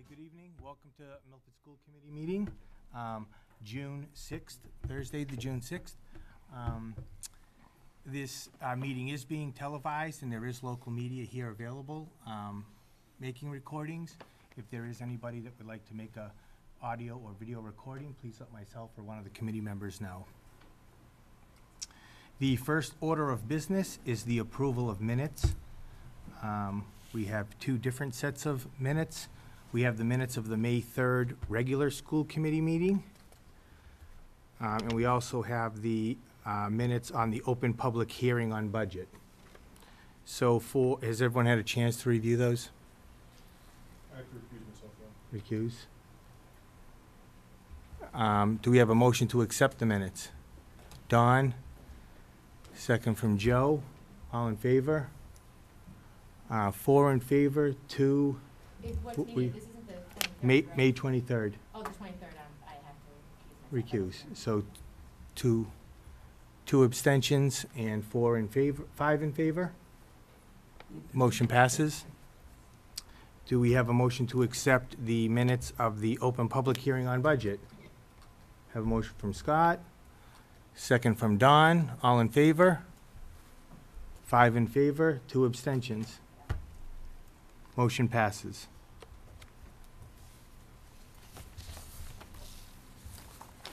Good evening. Welcome to Milford School Committee meeting, June 6th, Thursday, the June 6th. This meeting is being televised, and there is local media here available making recordings. If there is anybody that would like to make a audio or video recording, please let myself or one of the committee members know. The first order of business is the approval of minutes. We have two different sets of minutes. We have the minutes of the May 3rd regular school committee meeting. And we also have the minutes on the open public hearing on budget. So has everyone had a chance to review those? I have to recuse myself, though. Recuse. Do we have a motion to accept the minutes? Don, second from Joe. All in favor? 4 in favor, 2. What's needed? This isn't the 23rd, May right? May 23rd. Oh, the 23rd, I have to recuse myself. Recuse. So two abstentions and 4 in favor, 5 in favor. Motion passes. Do we have a motion to accept the minutes of the open public hearing on budget? Have a motion from Scott, second from Don. All in favor? 5 in favor, 2 abstentions. Motion passes.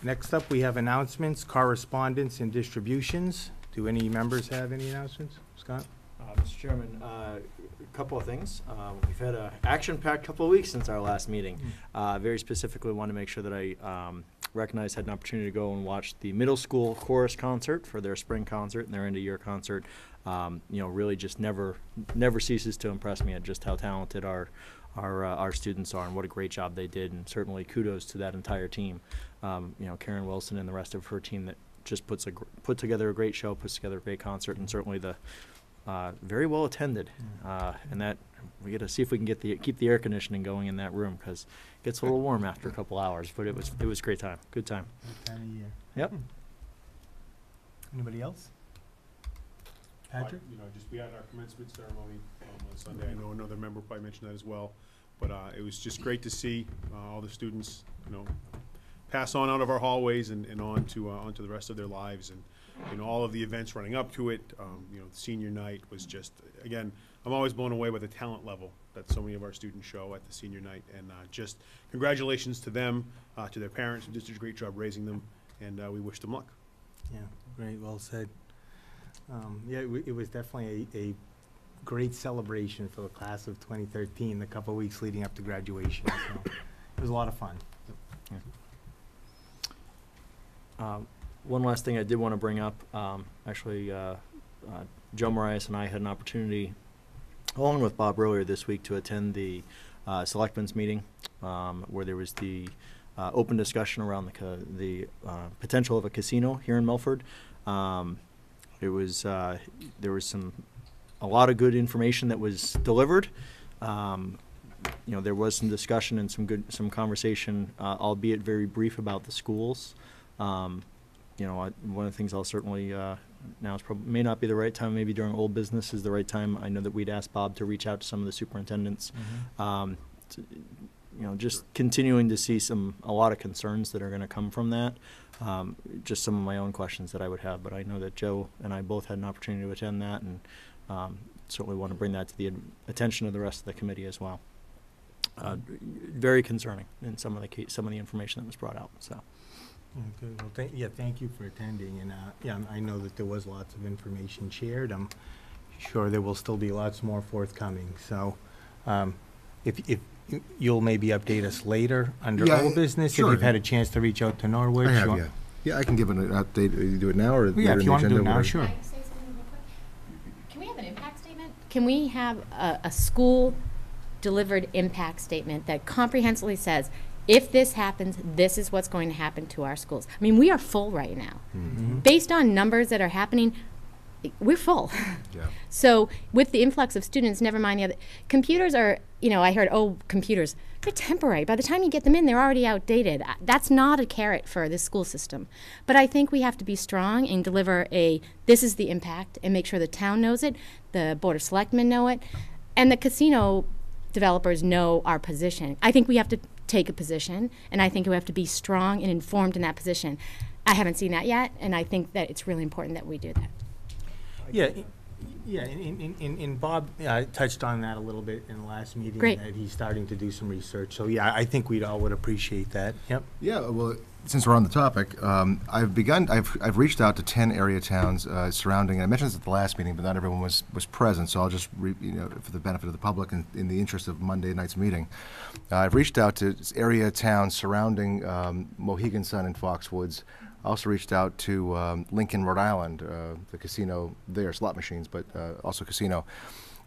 Next up, we have announcements, correspondence, and distributions. Do any members have any announcements? Scott? Mr. Chairman, a couple of things. We've had an action-packed couple of weeks since our last meeting. Very specifically, want to make sure that I recognized, had an opportunity to go and watch the middle school chorus concert for their spring concert and their end-of-year concert. You know, really just never ceases to impress me at just how talented our students are and what a great job they did, and certainly kudos to that entire team. You know, Karen Wilson and the rest of her team that just put together a great show, puts together a great concert, and certainly the very well attended. And that we got to see if we can keep the air conditioning going in that room, because it gets a little warm after a couple hours. But it was a great time, good time. Good time of year. Yep. Anybody else? Patrick? You know, just we had our commencement ceremony on Sunday. I know another member probably mentioned that as well, but it was just great to see all the students, you know, pass on out of our hallways and on to the rest of their lives, and you know, all of the events running up to it. You know, the senior night was just, again, I'm always blown away by the talent level that so many of our students show at the senior night, and just congratulations to them, to their parents who did such a great job raising them, and we wish them luck. Yeah, great, well said. Yeah, it was definitely a great celebration for the class of 2013, the couple of weeks leading up to graduation. So it was a lot of fun. One last thing I did want to bring up, actually, Joe Marias and I had an opportunity, along with Bob earlier this week, to attend the Selectmen's meeting, where there was the open discussion around the potential of a casino here in Milford. There was a lot of good information that was delivered. You know, there was some discussion and some conversation, albeit very brief, about the schools. You know, one of the things I'll certainly now is may not be the right time. Maybe during old business is the right time. I know that we'd asked Bob to reach out to some of the superintendents. You know, just continuing to see a lot of concerns that are going to come from that. Just some of my own questions that I would have, but I know that Joe and I both had an opportunity to attend that, and certainly want to bring that to the attention of the rest of the committee as well. Very concerning in some of the information that was brought out. So. Okay, well, thank you for attending, and yeah, I know that there was lots of information shared. I'm sure there will still be lots more forthcoming. So, if you'll maybe update us later under old business, sure. If you've had a chance to reach out to Norwich. I have, yeah, I can give an update. You do it now, or yeah, if you want to do it now, sure. Can I say something real quick? Can we have an impact statement? Can we have a school delivered impact statement that comprehensively says, if this happens, this is what's going to happen to our schools? I mean, we are full right now. Based on numbers that are happening, we're full. Yeah. So with the influx of students, never mind the other, computers are, you know, I heard, oh, computers, they're temporary. By the time you get them in, they're already outdated. That's not a carrot for this school system. But I think we have to be strong and deliver this is the impact, and make sure the town knows it, the Board of Selectmen know it, and the casino developers know our position. I think we have to take a position, and I think we have to be strong and informed in that position. I haven't seen that yet, and I think that it's really important that we do that. Yeah, and Bob touched on that a little bit in the last meeting. Great. That he's starting to do some research. So, yeah, I think we all would appreciate that. Yep. Yeah, well, since we're on the topic, I've reached out to 10 area towns surrounding, and I mentioned this at the last meeting, but not everyone was present, so I'll just, for the benefit of the public and in the interest of Monday night's meeting, I've reached out to area towns surrounding Mohegan Sun and Foxwoods. I also reached out to Lincoln, Rhode Island, the casino there, slot machines, but also casino.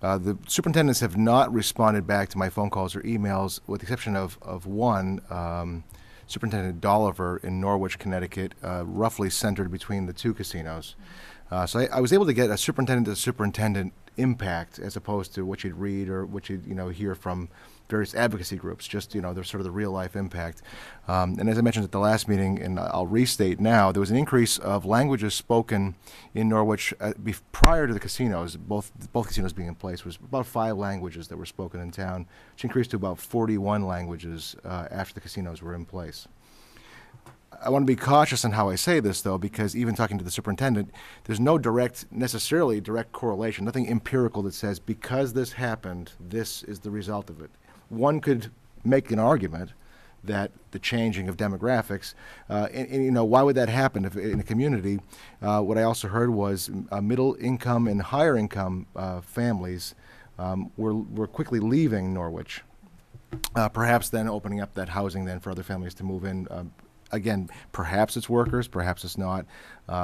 The superintendents have not responded back to my phone calls or emails, with the exception of one, Superintendent Dolliver in Norwich, Connecticut, roughly centered between the two casinos. So I was able to get a superintendent impact as opposed to what you'd read or what you'd hear from various advocacy groups, just there's sort of the real life impact. And as I mentioned at the last meeting, and I'll restate now, there was an increase of languages spoken in Norwich prior to the casinos, both casinos being in place, was about 5 languages that were spoken in town, which increased to about 41 languages after the casinos were in place. I want to be cautious in how I say this, though, because even talking to the superintendent, there's no necessarily direct correlation, nothing empirical that says because this happened, this is the result of it. One could make an argument that the changing of demographics, and why would that happen if in a community? What I also heard was middle income and higher income families were quickly leaving Norwich, perhaps then opening up that housing then for other families to move in. Again, perhaps it's workers, perhaps it's not.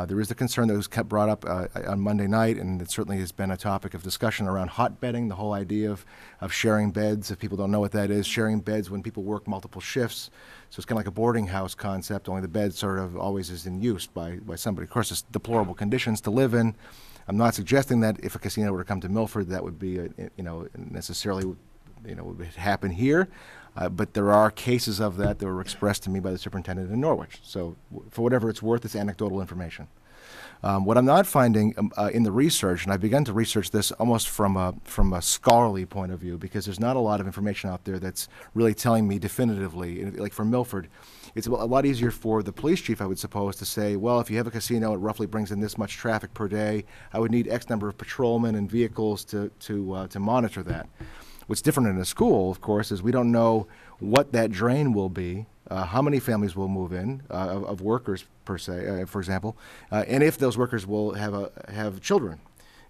There is the concern that was kept brought up on Monday night, and it certainly has been a topic of discussion around hot bedding, the whole idea of sharing beds. If people don't know what that is, sharing beds when people work multiple shifts. So it's kind of like a boarding house concept, only the bed sort of always is in use by somebody. Of course, it's deplorable conditions to live in. I'm not suggesting that if a casino were to come to Milford, that would be, necessarily, would happen here. But there are cases of that were expressed to me by the superintendent in Norwich. So for whatever it's worth, it's anecdotal information. What I'm not finding in the research, and I've begun to research this almost from a scholarly point of view, because there's not a lot of information out there that's really telling me definitively, like for Milford, it's a lot easier for the police chief, I would suppose, to say, well, if you have a casino, it roughly brings in this much traffic per day. I would need X number of patrolmen and vehicles to monitor that. What's different in a school, of course, is we don't know what that drain will be, how many families will move in, of workers per se, for example, and if those workers will have children,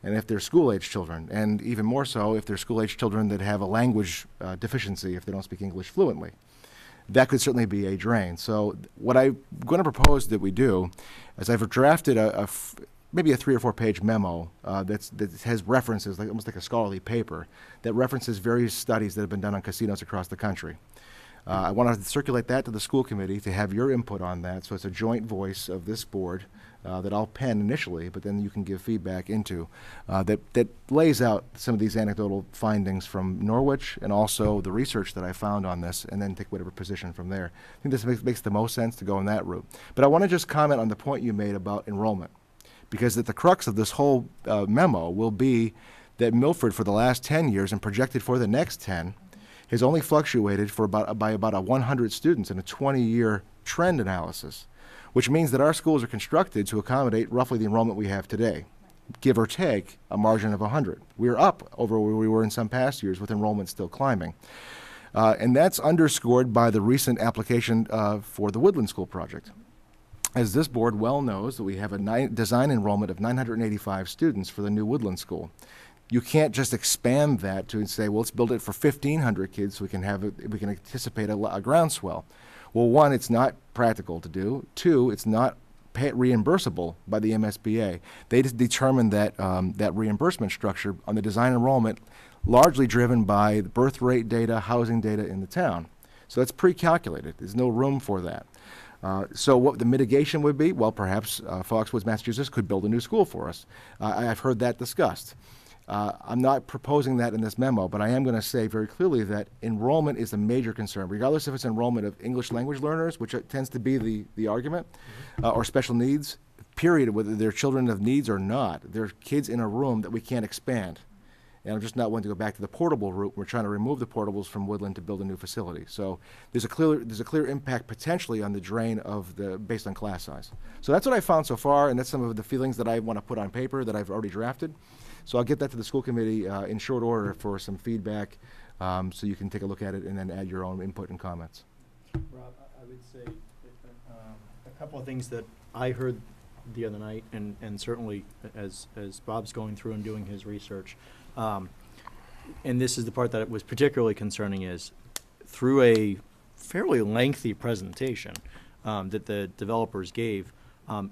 and if they're school-age children, and even more so if they're school-age children that have a language deficiency if they don't speak English fluently. That could certainly be a drain. So what I'm going to propose that we do is I've drafted maybe a 3 or 4 page memo that has references, almost like a scholarly paper, that references various studies that have been done on casinos across the country. I want to circulate that to the school committee to have your input on that, so it's a joint voice of this board that I'll pen initially, but then you can give feedback into, that lays out some of these anecdotal findings from Norwich and also the research that I found on this, and then take whatever position from there. I think this makes the most sense to go in that route. But I want to just comment on the point you made about enrollment, because at the crux of this whole memo will be that Milford, for the last 10 years and projected for the next 10, has only fluctuated by about 100 students in a 20-year trend analysis, which means that our schools are constructed to accommodate roughly the enrollment we have today, give or take a margin of 100. We're up over where we were in some past years, with enrollment still climbing. And that's underscored by the recent application for the Woodland School project. As this board well knows, that we have a design enrollment of 985 students for the new Woodland School. You can't just expand that to say, well, let's build it for 1,500 kids so we can anticipate a groundswell. Well, one, it's not practical to do. Two, it's not reimbursable by the MSBA. They just determined that that reimbursement structure on the design enrollment, largely driven by the birth rate data, housing data in the town. So that's pre-calculated. There's no room for that. So what the mitigation would be? Well, perhaps Foxwoods, Massachusetts could build a new school for us. I've heard that discussed. I'm not proposing that in this memo, but I am going to say very clearly that enrollment is a major concern, regardless if it's enrollment of English language learners, which tends to be the argument, or special needs, period, whether they're children of needs or not. They're kids in a room that we can't expand. and I'm just not wanting to go back to the portable route. We're trying to remove the portables from Woodland to build a new facility. So there's a clear impact potentially on the drain based on class size. So that's what I found so far, and that's some of the feelings that I want to put on paper that I've already drafted. So I'll get that to the school committee in short order for some feedback, so you can take a look at it and then add your own input and comments. Rob, I would say a couple of things that I heard the other night, and certainly as Bob's going through and doing his research, and this is the part that was particularly concerning, is through a fairly lengthy presentation that the developers gave,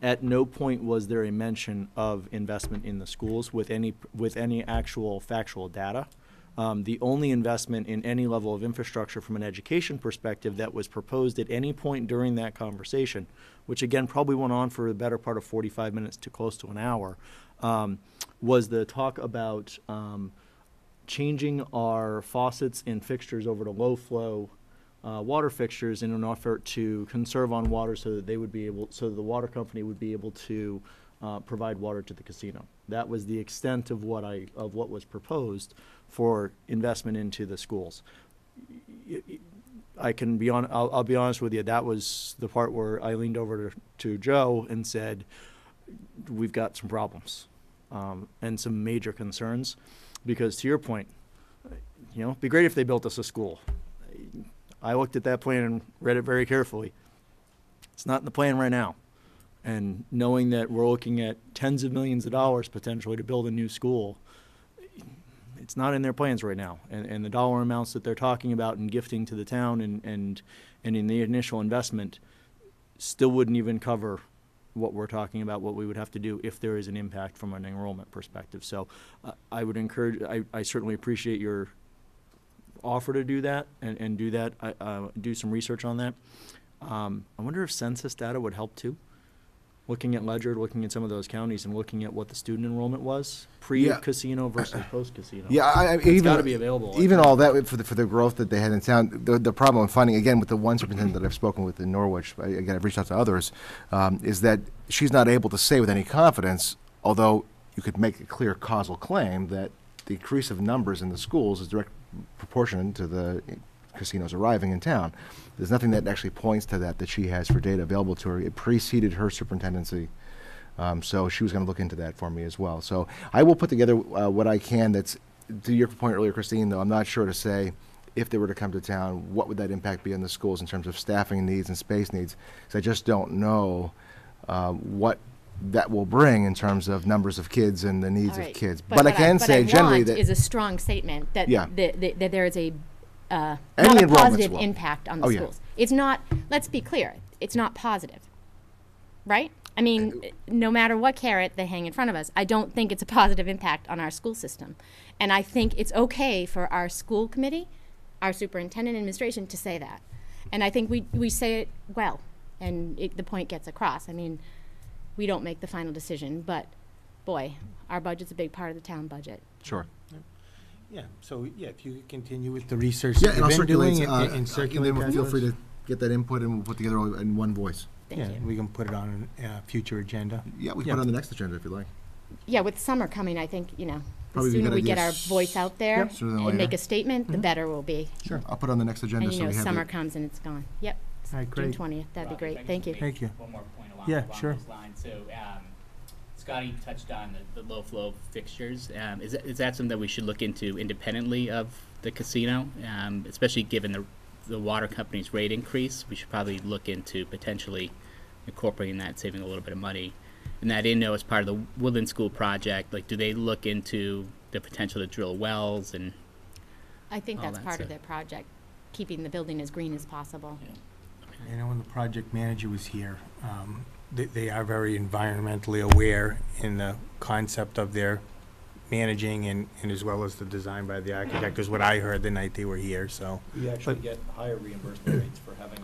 at no point was there a mention of investment in the schools with any actual factual data. The only investment in any level of infrastructure from an education perspective that was proposed at any point during that conversation, which again probably went on for the better part of 45 minutes to close to an hour, was the talk about changing our faucets and fixtures over to low flow water fixtures in an effort to conserve on water so that the water company would be able to provide water to the casino. That was the extent of what was proposed for investment into the schools. I'll be honest with you, that was the part where I leaned over to Joe and said, we've got some problems and some major concerns, because to your point, it'd be great if they built us a school. I looked at that plan and read it very carefully. It's not in the plan right now. And knowing that we're looking at tens of millions of dollars potentially to build a new school, it's not in their plans right now. And the dollar amounts that they're talking about and gifting to the town and in the initial investment still wouldn't even cover what we're talking about, what we would have to do if there is an impact from an enrollment perspective. So I would encourage, I certainly appreciate your offer to do that and do that, do some research on that. I wonder if census data would help too. Looking at Ledger, looking at some of those counties, and looking at what the student enrollment was pre-casino versus post-casino. Yeah, it's got to be available. Even all that for the growth that they had in town. The problem I'm finding, again, with the one superintendent that I've spoken with in Norwich, again, I've reached out to others, is that she's not able to say with any confidence, although you could make a clear causal claim that the increase of numbers in the schools is direct proportion to the casinos arriving in town. There's nothing that actually points to that she has for data available to her. It preceded her superintendency, so she was going to look into that for me as well. So I will put together what I can. That's, to your point earlier, Christine, though, I'm not sure to say if they were to come to town, what would that impact be on the schools in terms of staffing needs and space needs, because I just don't know what that will bring in terms of numbers of kids and the needs of kids. But I can say generally that is a strong statement that that there is a not Any a positive will. impact on the Oh, schools. It's not, let's be clear, it's not positive, right? I mean, no matter what carrot they hang in front of us, I don't think it's a positive impact on our school system. And I think it's okay for our school committee, our superintendent and administration to say that. And I think we say it well, and the point gets across. I mean, we don't make the final decision, but boy, our budget's a big part of the town budget. Sure. Yeah, so, yeah, if you could continue with the research Yeah, that and I'll you've been circulate. doing and circulate that Feel to free us. to get that input, and we'll put together all in one voice. Thank Yeah, you. we can put it on a future agenda. Yeah, we can Yeah. put it on the next agenda if you like. Yeah, with summer coming, I think, the Probably be a sooner good we get idea. our voice out there Yep. Sooner than and make later. a statement, the better we'll be. Sure. I'll put it on the next agenda And so we have summer it. comes and it's gone. Yep. All right, June great. 20th, that'd be Rob, great. if I Thank you. could make Thank you. One more point Yeah, along sure. those lines. So, Scotty touched on the low flow fixtures. Is that something that we should look into independently of the casino, especially given the water company's rate increase? We should probably look into potentially incorporating that, saving a little bit of money. And that as part of the Woodland School project, like, do they look into the potential to drill wells and? I think all that's that part of stuff? their project, keeping the building as green as possible. You know, when the project manager was here, they are very environmentally aware in the concept of their managing and as well as the design by the architect, is what I heard the night they were here, so. We actually But- get higher reimbursement rates for having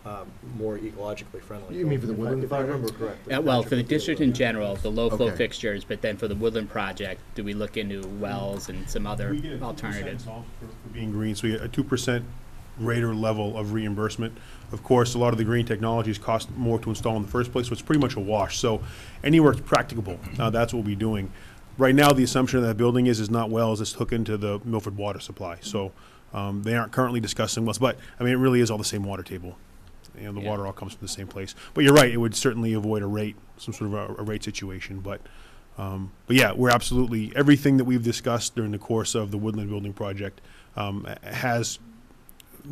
a more ecologically friendly. You mean for the Woodland If I remember project? correctly. Well, for the district in general, the low flow Okay. fixtures, but then for the Woodland project, do we look into wells and some other We get a 2% alternatives? for being green, so we get a 2% greater level of reimbursement. Of course, a lot of the green technologies cost more to install in the first place, so it's pretty much a wash. So anywhere it's practicable, that's what we'll be doing. right now, the assumption of that building is not wells, it's hooked into the Milford water supply. So they aren't currently discussing wells, but, I mean, it really is all the same water table. You know, the water all comes from the same place. But you're right, it would certainly avoid a rate, some sort of a rate situation. But yeah, we're absolutely, everything that we've discussed during the course of the Woodland Building Project has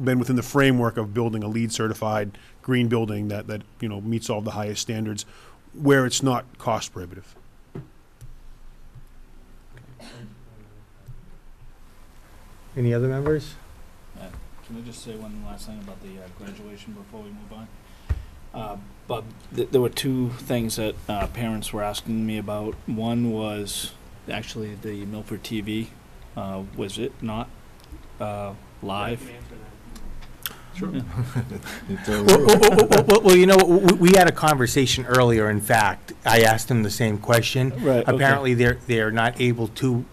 been within the framework of building a LEED certified green building that you know, meets all the highest standards where it's not cost prohibitive. Any other members? Can I just say one last thing about the graduation before we move on? But there were two things that parents were asking me about. One was actually the Milford TV. Was it not live? Sure. Yeah. Well, you know, we had a conversation earlier. In fact, I asked him the same question. Right. Okay. Apparently, they're not able to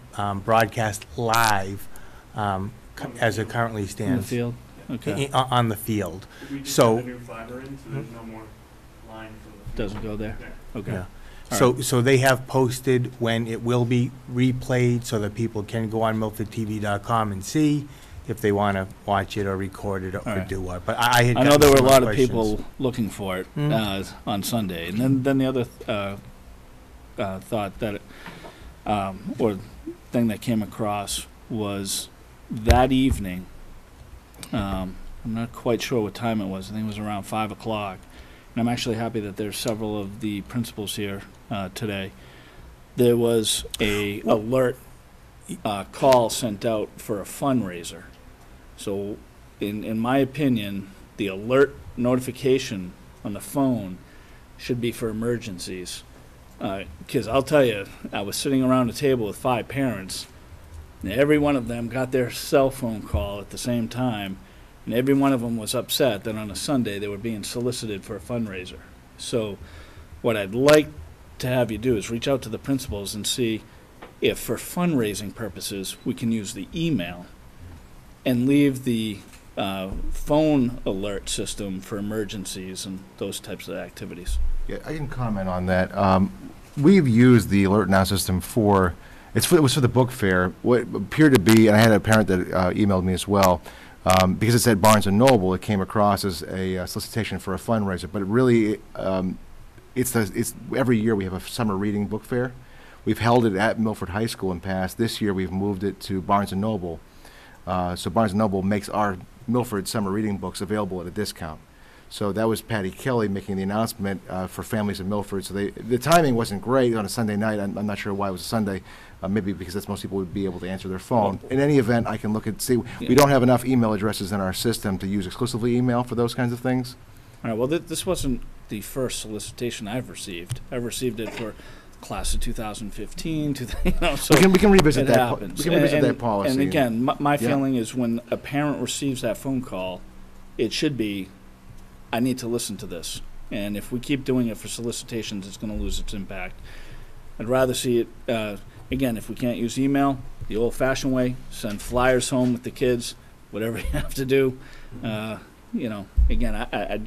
broadcast live as it currently In the stands field? Okay. on the field. We just So- got a new fiber in, so there's no more line from the field. Doesn't go there? Yeah. Okay. Yeah. All So they have posted when it will be replayed so that people can go on milfordtv.com and see if they want to watch it or record it or All right. do what. But I had I know gotten there were a similar lot of questions. people looking for it on Sunday. And then the other thought that, or thing that came across was that evening, I'm not quite sure what time it was. I think it was around 5 o'clock. And I'm actually happy that there's several of the principals here today. There was a alert call sent out for a fundraiser. So in my opinion, the alert notification on the phone should be for emergencies. Because I'll tell you, I was sitting around a table with 5 parents, and every one of them got their cell phone call at the same time, and every one of them was upset that on a Sunday they were being solicited for a fundraiser. So what I'd like to have you do is reach out to the principals and see if for fundraising purposes we can use the email and leave the phone alert system for emergencies and those types of activities. Yeah, I can comment on that. We've used the alert now system for, it was for the book fair. What appeared to be, and I had a parent that emailed me as well, because it said Barnes & Noble, it came across as a solicitation for a fundraiser. But it really, it's every year we have a summer reading book fair. We've held it at Milford High School in past. This year we've moved it to Barnes & Noble. So Barnes & Noble makes our Milford summer reading books available at a discount. So that was Patty Kelly making the announcement for families in Milford. So the timing wasn't great on a Sunday night. I'm not sure why it was a Sunday. Maybe because that's most people would be able to answer their phone. In any event, I can look and see. We don't have enough email addresses in our system to use exclusively email for those kinds of things. All right, well, this wasn't the first solicitation I've received. I've received it for class of 2015, so We can revisit it that. happens. We can revisit that policy. And again, my Yeah. feeling is when a parent receives that phone call, it should be, I need to listen to this. And if we keep doing it for solicitations, it's going to lose its impact. I'd rather see it, again, if we can't use email, the old-fashioned way, send flyers home with the kids, whatever you have to do. You know, again, I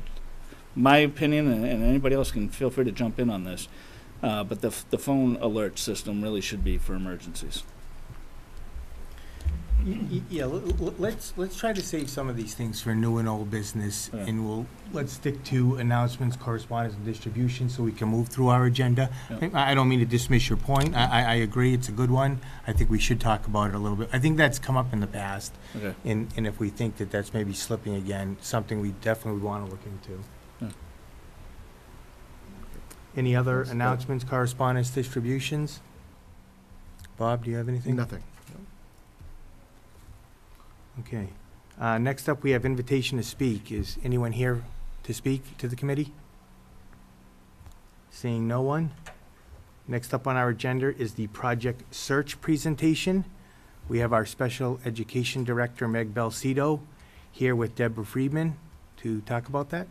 my opinion, and anybody else can feel free to jump in on this, but the phone alert system really should be for emergencies. Yeah, let's try to save some of these things for new and old business, Yeah. and let's stick to announcements, correspondence, and distribution, so we can move through our agenda. Yeah. I don't mean to dismiss your point. I agree, it's a good one. I think we should talk about it a little bit. I think that's come up in the past, Okay. and if we think that that's maybe slipping again, something we definitely want to look into. Yeah. Any other announcements, correspondence, distributions? Bob, do you have anything? Nothing. Okay. Next up, we have invitation to speak. Is anyone here to speak to the committee? Seeing no one. Next up on our agenda is the project search presentation. We have our Special Education Director, Meg Belcito, here with Deborah Friedman to talk about that.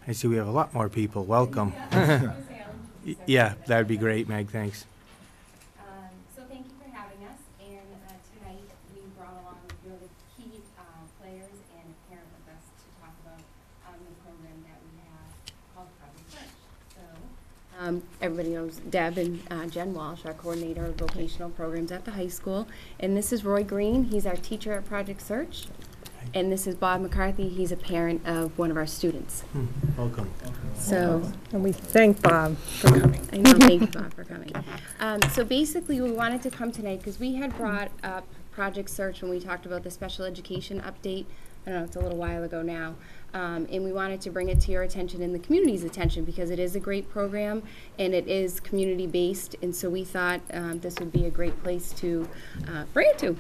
I see we have a lot more people. Welcome. Yeah, that'd be great, Meg, thanks. So thank you for having us, and tonight we brought along really key players and a parent with us to talk about the program that we have called Project Search. So everybody knows Deb and Jen Walsh, our coordinator of vocational programs at the high school. And this is Roy Green. He's our teacher at Project Search. And this is Bob McCarthy. He's a parent of one of our students. Welcome. So, And we thank Bob for coming. I know, thank you, Bob, for coming. So basically, we wanted to come tonight because we had brought up Project Search when we talked about the special education update. I don't know, it's a little while ago now. And we wanted to bring it to your attention and the community's attention because it is a great program and it is community-based. And so we thought this would be a great place to bring it to.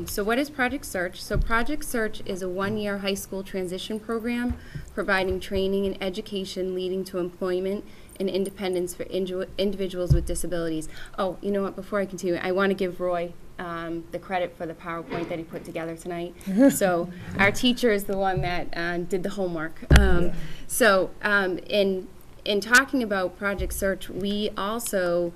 So what is Project Search? So Project Search is a one-year high school transition program providing training and education leading to employment and independence for individuals with disabilities. Oh, you know what, before I continue, I want to give Roy the credit for the PowerPoint that he put together tonight. So our teacher is the one that did the homework. So in talking about Project Search, we also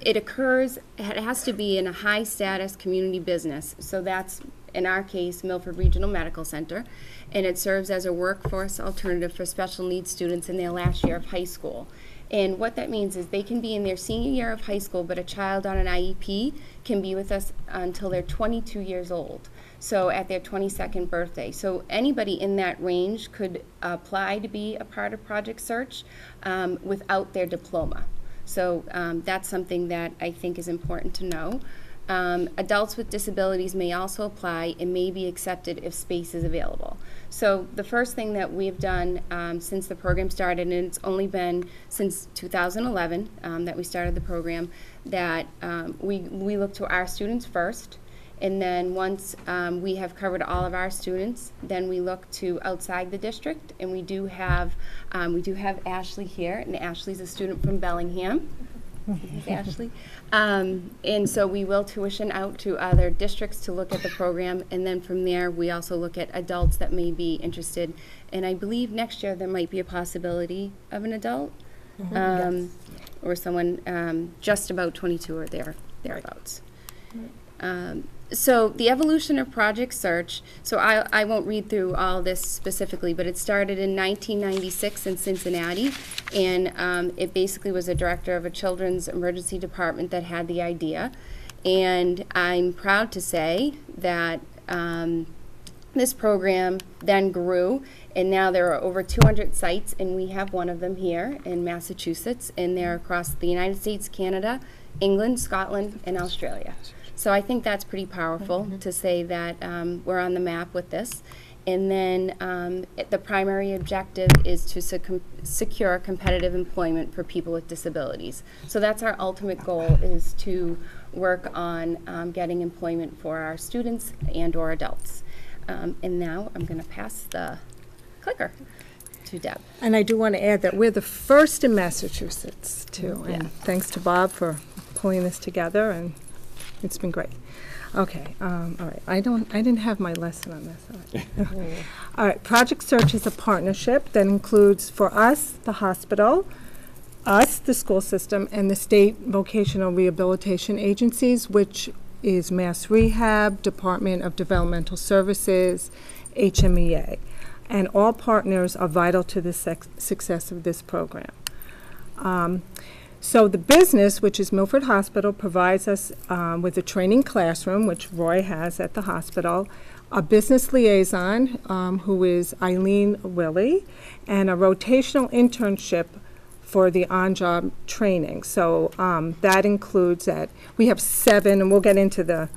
it has to be in a high status community business. So that's, in our case, Milford Regional Medical Center. And it serves as a workforce alternative for special needs students in their last year of high school. And what that means is they can be in their senior year of high school, but a child on an IEP can be with us until they're 22 years old. So at their 22nd birthday. So anybody in that range could apply to be a part of Project Search without their diploma. So that's something that I think is important to know. Adults with disabilities may also apply and may be accepted if space is available. So the first thing that we've done since the program started, and it's only been since 2011 that we started the program, that we look to our students first. And then once we have covered all of our students, then we look to outside the district, and we do have Ashley here, and Ashley's a student from Bellingham. Ashley. And so we will tuition out to other districts to look at the program, and then from there we also look at adults that may be interested. And I believe next year there might be a possibility of an adult or someone just about 22 or thereabouts. So the evolution of Project Search, so I won't read through all this specifically, but it started in 1996 in Cincinnati, and it basically was a director of a children's emergency department that had the idea. And I'm proud to say that this program then grew, and now there are over 200 sites, and we have one of them here in Massachusetts, and they're across the United States, Canada, England, Scotland, and Australia. So I think that's pretty powerful to say that we're on the map with this. And then the primary objective is to secure competitive employment for people with disabilities. So that's our ultimate goal, is to work on getting employment for our students and or adults. And now I'm going to pass the clicker to Deb. And I do want to add that we're the first in Massachusetts, too. And thanks to Bob for pulling this together, and it's been great. Okay, all right. I didn't have my lesson on this. All right. All right, Project Search is a partnership that includes, for us, the hospital, us, the school system, and the state vocational rehabilitation agencies, which is Mass Rehab, Department of Developmental Services, HMEA. And all partners are vital to the success of this program. So the business, which is Milford Hospital, provides us with a training classroom, which Roy has at the hospital, a business liaison, who is Eileen Willie, and a rotational internship for the on-job training. So that includes that we have 7, and we'll get into the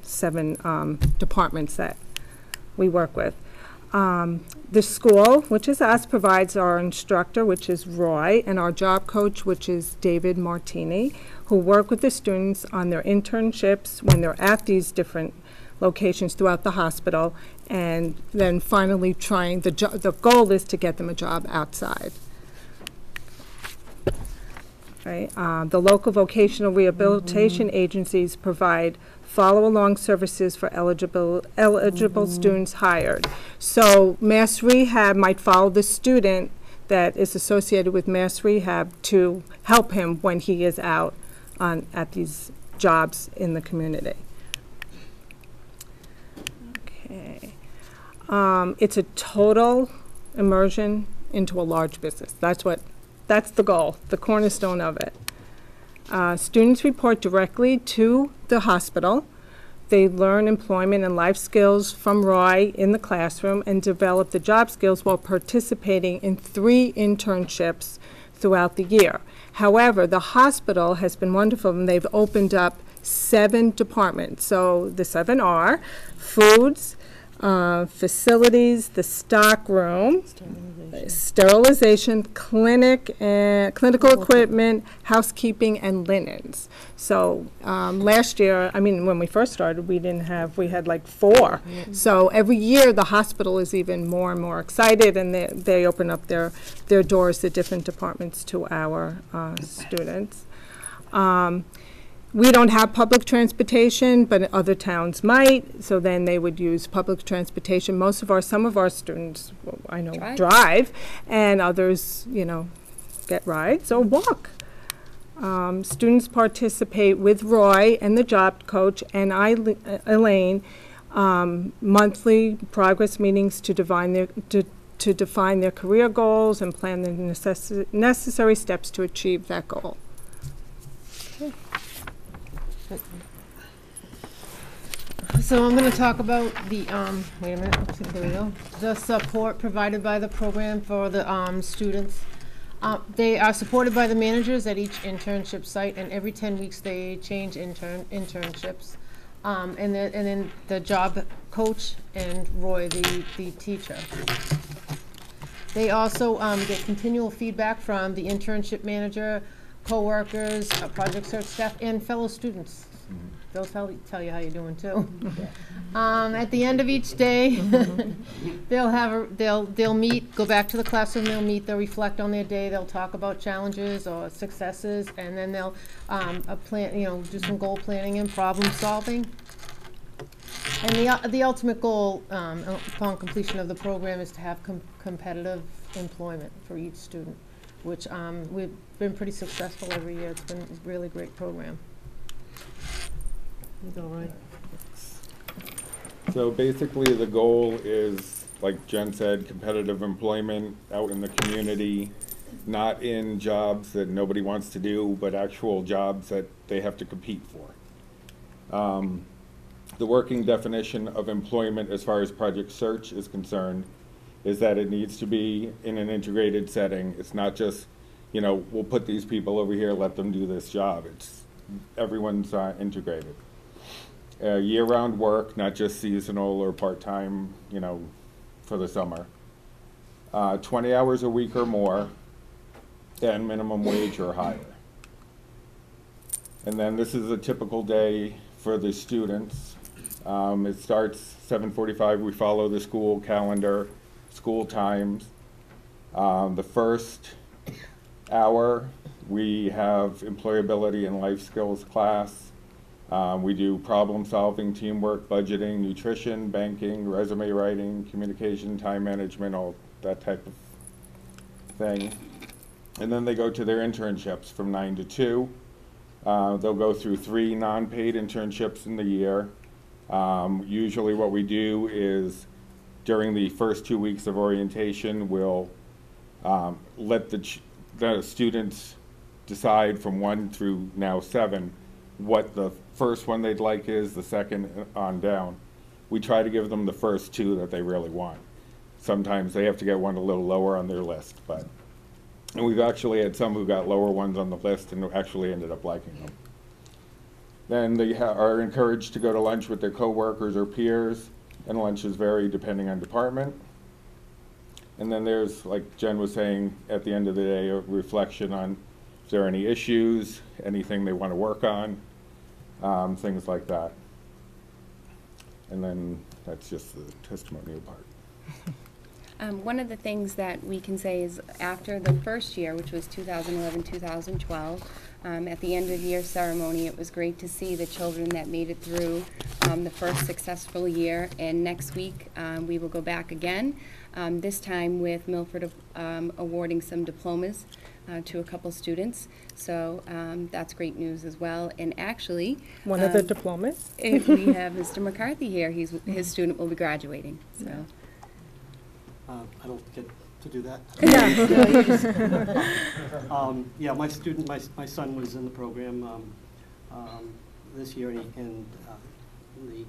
7 departments that we work with. The school, which is us, provides our instructor, which is Roy, and our job coach, which is David Martini, who work with the students on their internships when they're at these different locations throughout the hospital, and then finally trying, the goal is to get them a job outside. Right? The local vocational rehabilitation agencies provide follow-along services for eligible students hired. So Mass Rehab might follow the student that is associated with Mass Rehab to help him when he is out at these jobs in the community. Okay. It's a total immersion into a large business. That's the goal, the cornerstone of it. Students report directly to the hospital. They learn employment and life skills from Roy in the classroom and develop the job skills while participating in 3 internships throughout the year. However, the hospital has been wonderful, and they've opened up 7 departments. So the 7 are foods, facilities, the stock room, sterilization, clinical equipment, housekeeping, and linens. So last year, when we first started, we had like 4. So every year, the hospital is even more and more excited, and they open up their doors to different departments to our students. We don't have public transportation, but other towns might, so then they would use public transportation. Some of our students, I know, drive, and others, get rides or walk. Students participate with Roy and the job coach and Elaine, monthly progress meetings to define their career goals and plan the necessary steps to achieve that goal. Okay. So I'm going to talk about the, wait a minute, there we go. The support provided by the program for the students. They are supported by the managers at each internship site, and every 10 weeks they change internships. And then the job coach and Roy, the teacher. They also get continual feedback from the internship manager, co-workers, project search staff, and fellow students. They'll tell you how you're doing too. At the end of each day, they'll meet, go back to the classroom, they'll meet, they'll reflect on their day, they'll talk about challenges or successes, and then they'll do some goal planning and problem solving. And the ultimate goal upon completion of the program is to have competitive employment for each student, which we've been pretty successful every year. It's been a really great program. You go, Ryan. So basically the goal is, like Jen said, competitive employment out in the community, not in jobs that nobody wants to do, but actual jobs that they have to compete for. The working definition of employment as far as project search is concerned is that it needs to be in an integrated setting. It's not just, we'll put these people over here, let them do this job. It's everyone's integrated. Year-round work, not just seasonal or part-time, for the summer. 20 hours a week or more, and minimum wage or higher. And then this is a typical day for the students. It starts 7:45. We follow the school calendar, school times. The first hour, we have employability and life skills class. We do problem solving, teamwork, budgeting, nutrition, banking, resume writing, communication, time management, all that type of thing. And then they go to their internships from 9 to 2. They'll go through 3 non-paid internships in the year. Usually what we do is during the first 2 weeks of orientation, we'll let the students decide from 1 through now 7 what the first one they'd like is, the second on down. We try to give them the first 2 that they really want. Sometimes they have to get one a little lower on their list, and we've actually had some who got lower ones on the list and actually ended up liking them. Then they are encouraged to go to lunch with their coworkers or peers, and lunches vary depending on department. And then there's, like Jen was saying, at the end of the day, a reflection on if there are any issues, anything they want to work on, things like that. And then that's just the testimonial part. One of the things that we can say is after the first year, which was 2011-2012, at the end of year ceremony, it was great to see the children that made it through the first successful year. And next week, we will go back again, this time with Milford awarding some diplomas to a couple students. So that's great news as well. And actually, One of the diplomas? we have Mr. McCarthy here. His student will be graduating. So. I don't get to do that. Yeah. Yeah, my son was in the program this year, and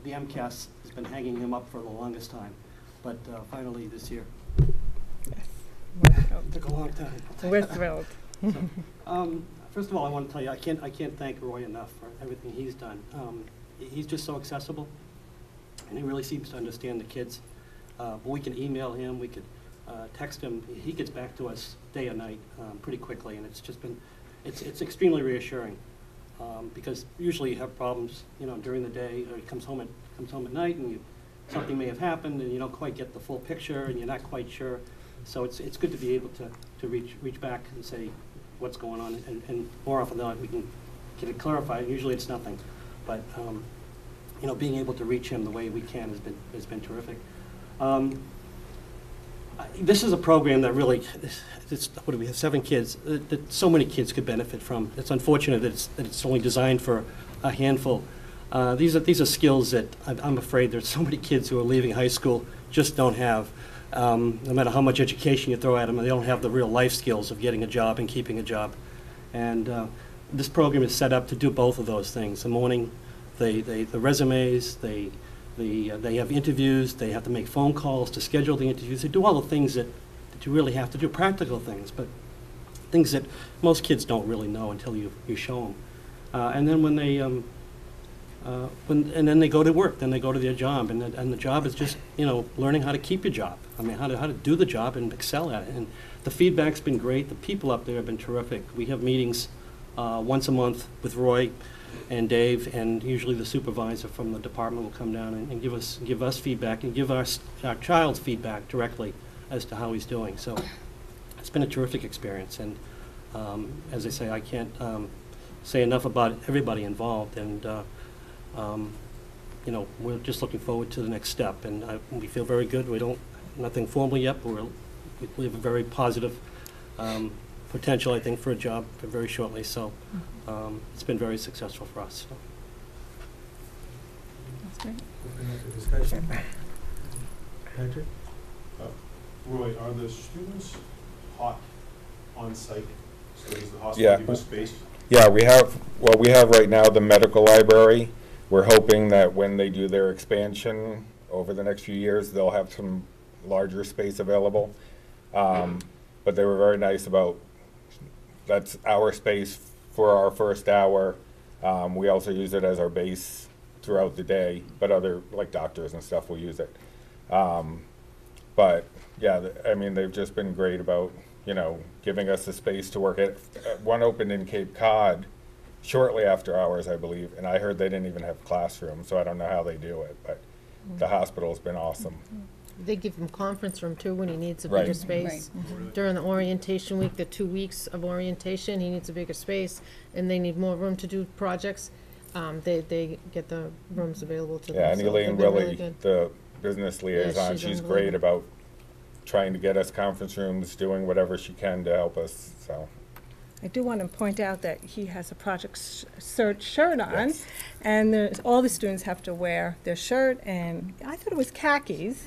the MCAS has been hanging him up for the longest time, but finally this year. It took a long time. We're thrilled. So, first of all, I want to tell you, I can't thank Roy enough for everything he's done. He's just so accessible, and he really seems to understand the kids. But we can email him, we could text him. He gets back to us day or night pretty quickly, and it's just been, it's extremely reassuring. Because usually you have problems, you know, during the day, or he comes home at night, and something may have happened, and you don't quite get the full picture, and you're not quite sure. So it's good to be able to reach back and say what's going on, and more often than not we can get it clarified. Usually it's nothing, but you know, being able to reach him the way we can has been terrific. This is a program that really, what do we have, 7 kids, that so many kids could benefit from. It's unfortunate that it's only designed for a handful. These are skills that I'm afraid there's so many kids who are leaving high school just don't have. No matter how much education you throw at them, they don't have the real life skills of getting a job and keeping a job. And this program is set up to do both of those things. The morning, the resumes, they have interviews, they have to make phone calls to schedule the interviews. They do all the things that you really have to do, practical things, but things that most kids don't really know until you show them. And then when they and then they go to work, then they go to their job, and the job is just, you know, learning how to keep your job. I mean, how to do the job and excel at it. And the feedback's been great. The people up there have been terrific. We have meetings once a month with Roy and Dave, and usually the supervisor from the department will come down and give us feedback and give our child's feedback directly as to how he's doing. So it's been a terrific experience, and as I say, I can't say enough about everybody involved, and you know, we're just looking forward to the next step, and we feel very good. Nothing formal yet, but we have a very positive potential, I think, for a job very shortly. So it's been very successful for us. So. That's great. Discussion. Patrick? Roy, are the students taught on site? So does the hospital give us space? Yeah, we have right now the medical library. We're hoping that when they do their expansion over the next few years, they'll have some larger space available. But they were very nice about, that's our space for our first hour. We also use it as our base throughout the day, but other, like doctors and stuff, will use it. But yeah, I mean, they've just been great about, you know, giving us the space to work at. One opened in Cape Cod shortly after hours, I believe, and I heard they didn't even have classrooms, so I don't know how they do it, but the hospital's been awesome. They give him conference room too when he needs a bigger space. Right. During the orientation week, the 2 weeks of orientation, he needs a bigger space, and they need more room to do projects. They get the rooms available to them. Yeah, and so Elaine they've been really Willie, good. the business liaison, she's she's great about trying to get us conference rooms, doing whatever she can to help us, so. I do want to point out that he has a Project Search shirt on, Yes. and all the students have to wear their shirt, and I thought it was khakis,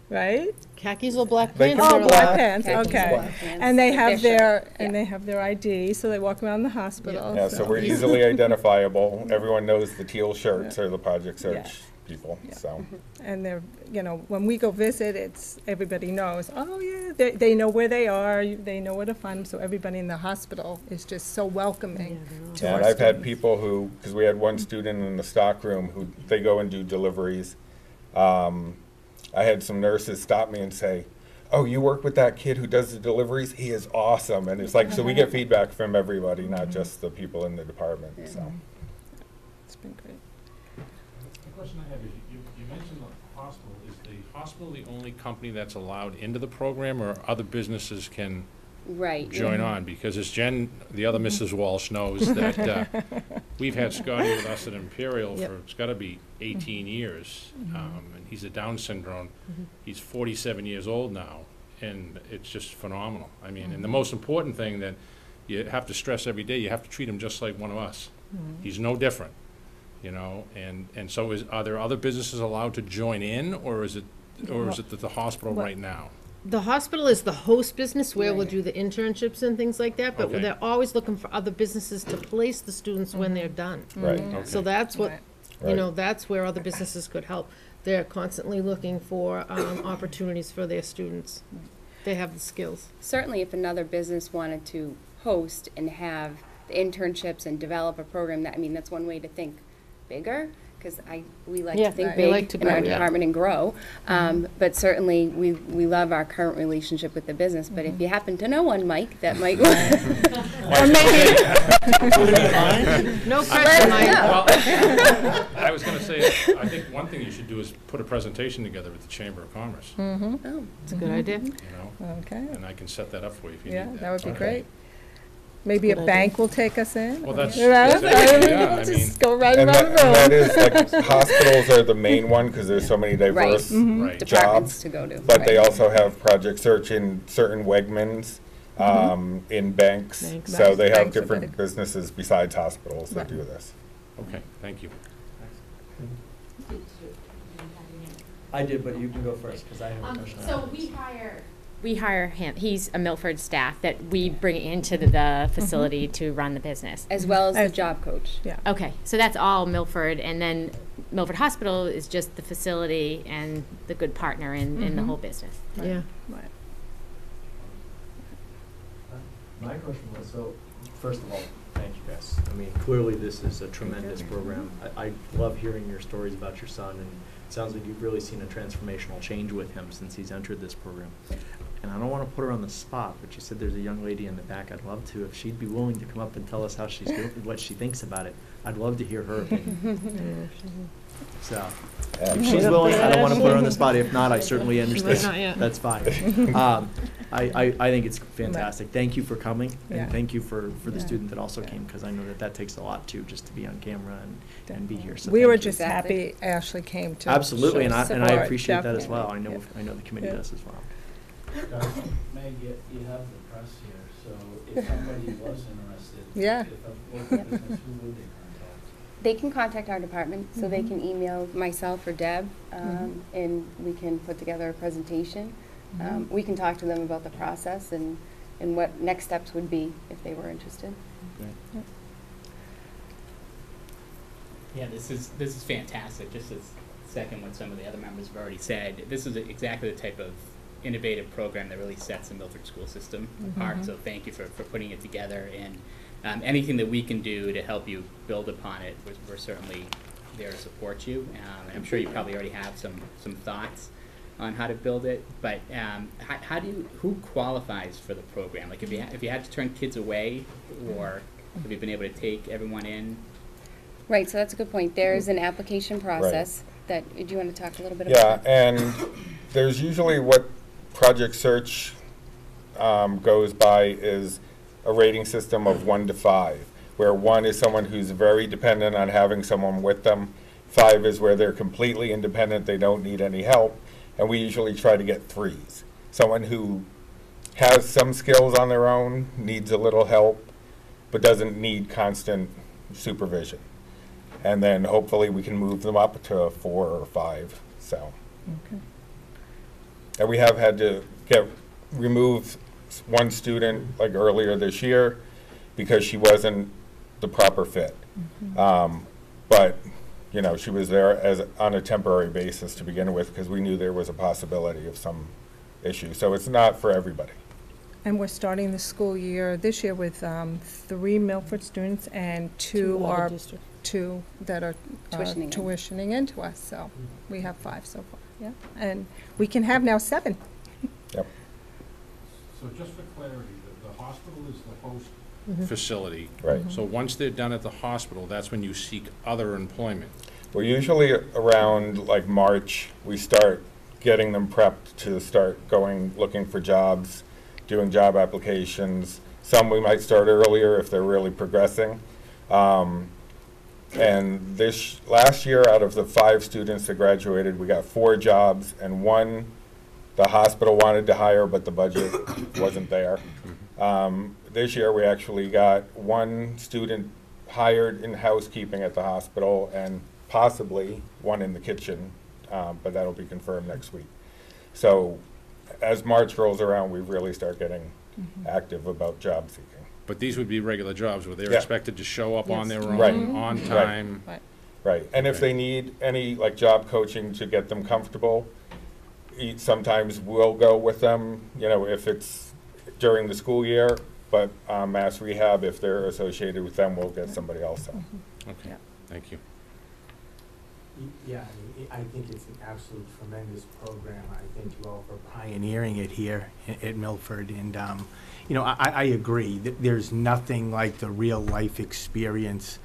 right? Khakis or black They pants? can Oh, be black black. pants, Khakis, okay. black pants. And they have Their shirt, they have their ID, so they walk around the hospital. Yeah, so we're easily identifiable. Everyone knows the teal shirts are the Project Search people, Yeah. so. And they're, you know, when we go visit, everybody knows, oh yeah, they know where they are, they know where to find them, so everybody in the hospital is just so welcoming to Yeah, our and I've had students. people who, because we had one student in the stock room who, they go and do deliveries. I had some nurses stop me and say, oh, you work with that kid who does the deliveries? He is awesome. And it's like, so we get feedback from everybody, not just the people in the department, so. It's been great. The question I have is, you mentioned the hospital. Is the hospital the only company that's allowed into the program, or other businesses can Right. join on? Because as Jen, the other Mrs. Walsh, knows, that we've had Scotty with us at Imperial Yep. for, it's got to be 18 years. And he's a Down syndrome. He's 47 years old now, and it's just phenomenal. I mean, and the most important thing that you have to stress every day, you have to treat him just like one of us. He's no different, you know, and so are there other businesses allowed to join in, or is it the hospital right now? The hospital is the host business where we'll Right. do the internships and things like that, but Okay. they're always looking for other businesses to place the students when they're done. Right. So Okay. that's what, Right. you know, Right. that's where other businesses could help. They're constantly looking for opportunities for their students. They have the skills. Certainly, if another business wanted to host and have the internships and develop a program, that, I mean, that's one way to think bigger, because we like Yeah, to think right. We like to big in our grow, yeah. department and grow. But certainly, we love our current relationship with the business, but if you happen to know one, Mike, that might. Or maybe, No pressure, Mike. Well, I was gonna say, I think one thing you should do is put a presentation together with the Chamber of Commerce, Oh, It's a good idea. you know, okay, and I can set that up for you if you need yeah, that. that would be Okay. great. Maybe a bank will take us in. Well, that's, You know? exactly, yeah, I mean, Just go right And around that the room. is, like, hospitals are the main one, because there's so many diverse right. departments jobs. to go to. But they right. also have Project Search in certain Wegmans, in banks. Banks. So they have Banks are different big. businesses besides hospitals that Right. do this. Okay, thank you. I did, but you can go first, because I have a question. So we hire him, he's a Milford staff that we bring into the facility to run the business. As well as As- the job coach. Yeah. Okay, so that's all Milford, and then Milford Hospital is just the facility and the good partner in the whole business. Yeah. Right. My question was, so, first of all, thank you guys. I mean, clearly this is a tremendous program. I love hearing your stories about your son, and it sounds like you've really seen a transformational change with him since he's entered this program. And I don't want to put her on the spot, but you said there's a young lady in the back. I'd love to, if she'd be willing to come up and tell us how she's doing, what she thinks about it. I'd love to hear her opinion. So, if she's willing, I don't want to put her on the spot. If not, I certainly understand. not yet. That's fine. I think it's fantastic. Thank you for coming, Yeah. and thank you for the Yeah. student that also came, because I know that takes a lot too, just to be on camera and be here. So We thank were you. just Exactly. happy Ashley came to. Absolutely, show and I support, appreciate that as well. definitely. I know the committee Yeah. does as well. Meg, you have the press here, so if somebody was interested, Yeah. if a local business, who would they contact? They can contact our department, so they can email myself or Deb, Mhm. and we can put together a presentation. We can talk to them about the process and what next steps would be if they were interested. Yeah, this is fantastic. Just as second what some of the other members have already said, this is exactly the type of innovative program that really sets the Milford school system apart. So thank you for putting it together, and anything that we can do to help you build upon it, we're certainly there to support you. And I'm sure you probably already have some thoughts on how to build it, but who qualifies for the program? Like if you had to turn kids away, or have you been able to take everyone in? Right, so that's a good point. There is an application process that, do you want to talk a little bit about? Yeah, and there's usually what Project Search goes by is a rating system of 1 to 5, where 1 is someone who's very dependent on having someone with them. 5 is where they're completely independent, they don't need any help, and we usually try to get 3s. Someone who has some skills on their own, needs a little help, but doesn't need constant supervision. And then hopefully we can move them up to 4 or 5, so. Okay. And we have had to remove one student like earlier this year because she wasn't the proper fit. But, you know, she was there on a temporary basis to begin with because we knew there was a possibility of some issue. So it's not for everybody. And we're starting the school year this year with 3 Milford students and 2 other are, districts. 2 that are Tuitioning in. tuitioning into us, so we have 5 so far, yeah. And we can have now 7. Yep. So just for clarity, the hospital is the host facility. Right. So once they're done at the hospital, that's when you seek other employment. Well, usually around like March, we start getting them prepped to start looking for jobs, doing job applications. Some we might start earlier if they're really progressing. And last year, out of the 5 students that graduated, we got 4 jobs, and 1 the hospital wanted to hire, but the budget wasn't there. this year, we actually got one student hired in housekeeping at the hospital and possibly one in the kitchen, but that'll be confirmed next week. So as March rolls around, we really start getting active about job seeking. But these would be regular jobs where they're Yeah. expected to show up on Yes. their own, Right. on time. Right, and if Right. they need any, like, job coaching to get them comfortable, sometimes we'll go with them, you know, if it's during the school year, but Mass Rehab, if they're associated with them, we'll get somebody else in. Okay, thank you. Yeah, I think it's an absolute tremendous program. I thank you all for pioneering it here at Milford. And, you know, I agree that there's nothing like the real-life experience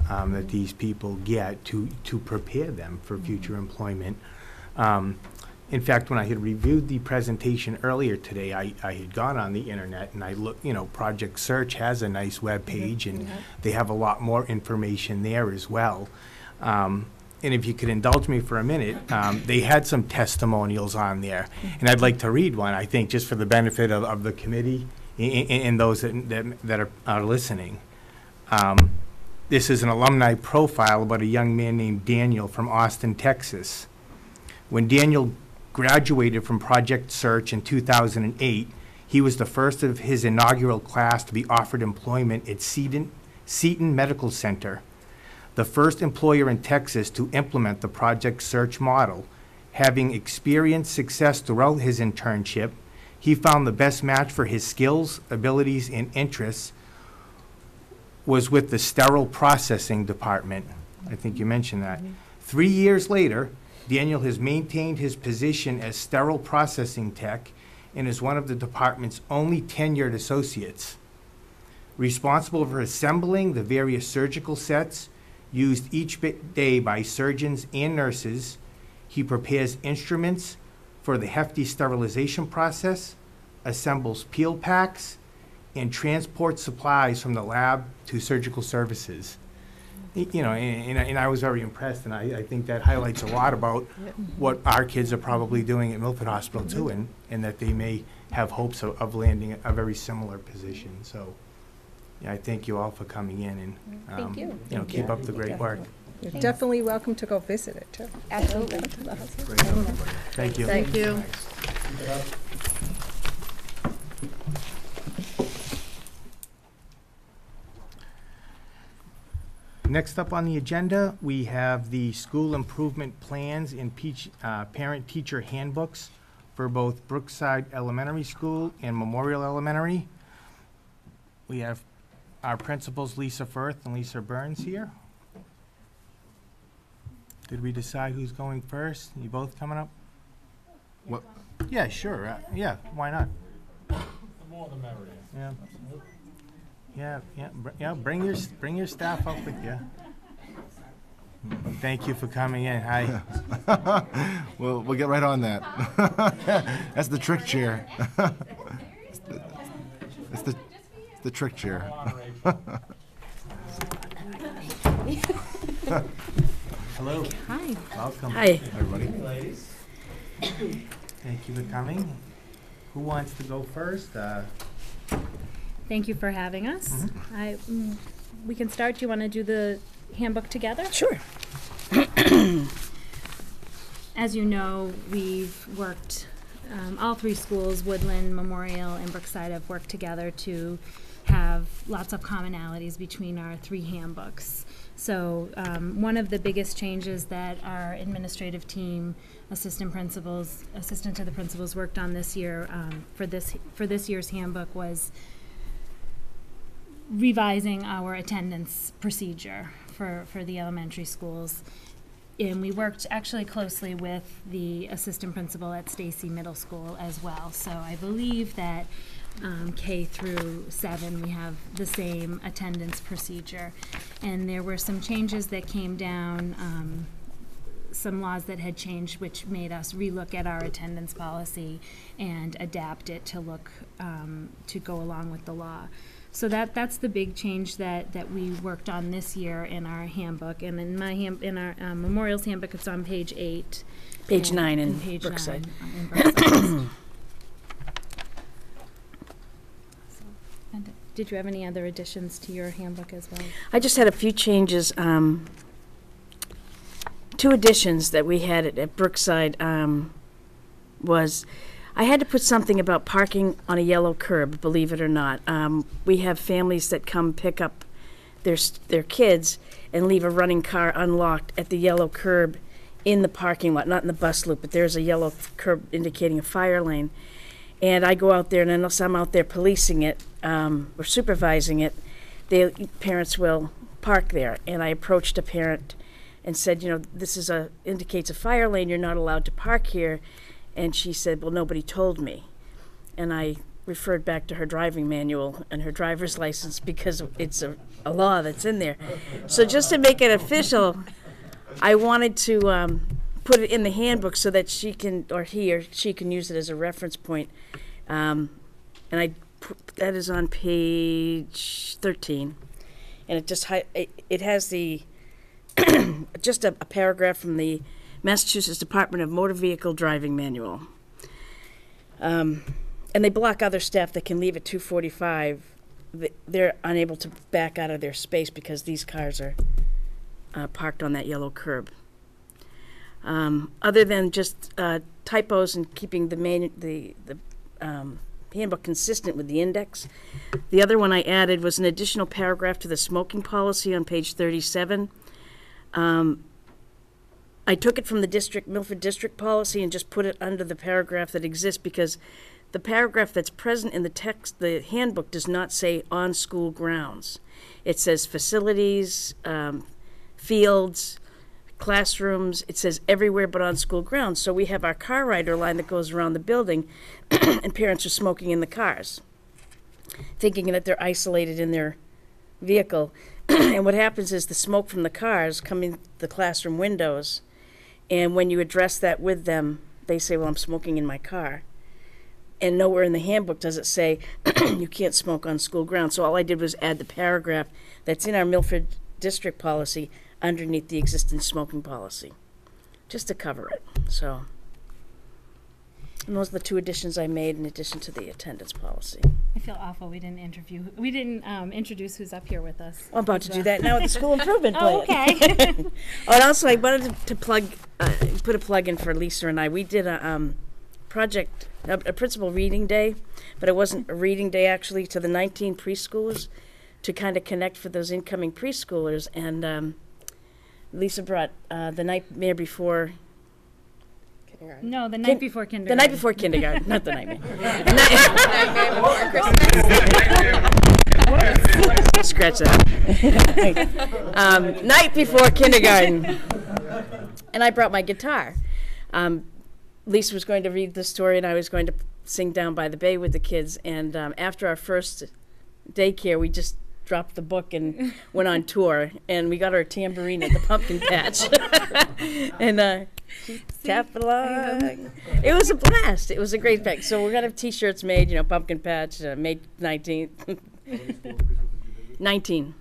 that these people get to prepare them for future employment. In fact, when I had reviewed the presentation earlier today, I had gone on the internet and I looked, you know, Project Search has a nice web page and they have a lot more information there as well. And if you could indulge me for a minute, they had some testimonials on there, and I'd like to read one, I think, just for the benefit of the committee and those that are listening. This is an alumni profile about a young man named Daniel from Austin, Texas. When Daniel graduated from Project Search in 2008, he was the first of his inaugural class to be offered employment at Seton Medical Center, the first employer in Texas to implement the Project Search model. Having experienced success throughout his internship, he found the best match for his skills, abilities, and interests was with the sterile processing department. I think you mentioned that. 3 years later, Daniel has maintained his position as sterile processing tech and is one of the department's only tenured associates. Responsible for assembling the various surgical sets used each day by surgeons and nurses, he prepares instruments for the hefty sterilization process, assembles peel packs, and transports supplies from the lab to surgical services. You know, and I was very impressed, and I think that highlights a lot about what our kids are probably doing at Milford Hospital too, and that they may have hopes of landing a very similar position. So, yeah, I thank you all for coming in and, Thank you. you know, keep up the great work. You're definitely welcome to go visit it, too. Absolutely. Thank you. Thank you. Next up on the agenda, we have the school improvement plans and parent-teacher handbooks for both Brookside Elementary School and Memorial Elementary. We have our principals, Lisa Firth and Lisa Burns, here. Did we decide who's going first? You both coming up? What? Yeah, sure. Yeah, why not? The more the merrier. Yeah. Yeah. Bring your staff up with you. Thank you for coming in. Hi. We'll get right on that. That's the trick chair. It's the trick chair. Hello. Hi. Welcome. Hi. Everybody. Thank you for coming. Who wants to go first? Thank you for having us. We can start. Do you want to do the handbook together? Sure. As you know, we've worked, all three schools, Woodland, Memorial, and Brookside, have worked together to have lots of commonalities between our three handbooks. So one of the biggest changes that our administrative team, assistant to the principals worked on this year for this year's handbook was revising our attendance procedure for the elementary schools. And we worked actually closely with the assistant principal at Stacy Middle School as well. So I believe that K through 7 we have the same attendance procedure. And there were some changes that came down, some laws that had changed, which made us relook at our attendance policy and adapt it to look to go along with the law. So that's the big change that we worked on this year in our handbook, and in our Memorial's handbook, it's on page 8. Page 9 in page Brookside. 9 in Brookside. Did you have any other additions to your handbook as well? I just had a few changes. Two additions that we had at Brookside was I had to put something about parking on a yellow curb, believe it or not. We have families that come pick up their kids and leave a running car unlocked at the yellow curb in the parking lot, not in the bus loop, but there's a yellow curb indicating a fire lane. And I go out there, and unless I'm out there policing it or supervising it, parents will park there. And I approached a parent and said, you know, this indicates a fire lane, you're not allowed to park here. And she said, well, nobody told me. And I referred back to her driving manual and her driver's license because it's a law that's in there. So just to make it official, I wanted to put it in the handbook so that she can, or he or she can use it as a reference point. And that is on page 13. And it just it has the just a paragraph from the Massachusetts Department of Motor Vehicle Driving Manual. And they block other staff that can leave at 2:45. They're unable to back out of their space because these cars are parked on that yellow curb. Other than just typos and keeping the handbook consistent with the index, the other one I added was an additional paragraph to the smoking policy on page 37. I took it from the Milford District policy and just put it under the paragraph that exists because the paragraph that's present in the text, the handbook, does not say on school grounds. It says facilities, fields, classrooms. It says everywhere but on school grounds. So we have our car rider line that goes around the building and parents are smoking in the cars, thinking that they're isolated in their vehicle. And what happens is the smoke from the cars come in the classroom windows, and when you address that with them, they say, well, I'm smoking in my car. And nowhere in the handbook does it say you can't smoke on school grounds. So all I did was add the paragraph that's in our Milford District policy underneath the existing smoking policy, just to cover it. So, and those are the two additions I made in addition to the attendance policy. I feel awful. We didn't introduce who's up here with us. I'm about to do that now with the school improvement plan. Oh, okay. Oh, and also I wanted to put a plug in for Lisa and I. We did a project, a principal reading day, but it wasn't a reading day actually, to the 19 preschoolers to kind of connect for those incoming preschoolers. And Lisa brought the night before. No, the night before kindergarten. The night before kindergarten, not the nightmare. Scratch that. Night before kindergarten. And I brought my guitar. Lisa was going to read the story, and I was going to sing Down by the Bay with the kids. And after our first daycare, we just dropped the book and went on tour. And we got our tambourine at the pumpkin patch. And tap along. It was a blast. It was a great fact. So we're going to have T-shirts made, pumpkin patch, May 19th. 19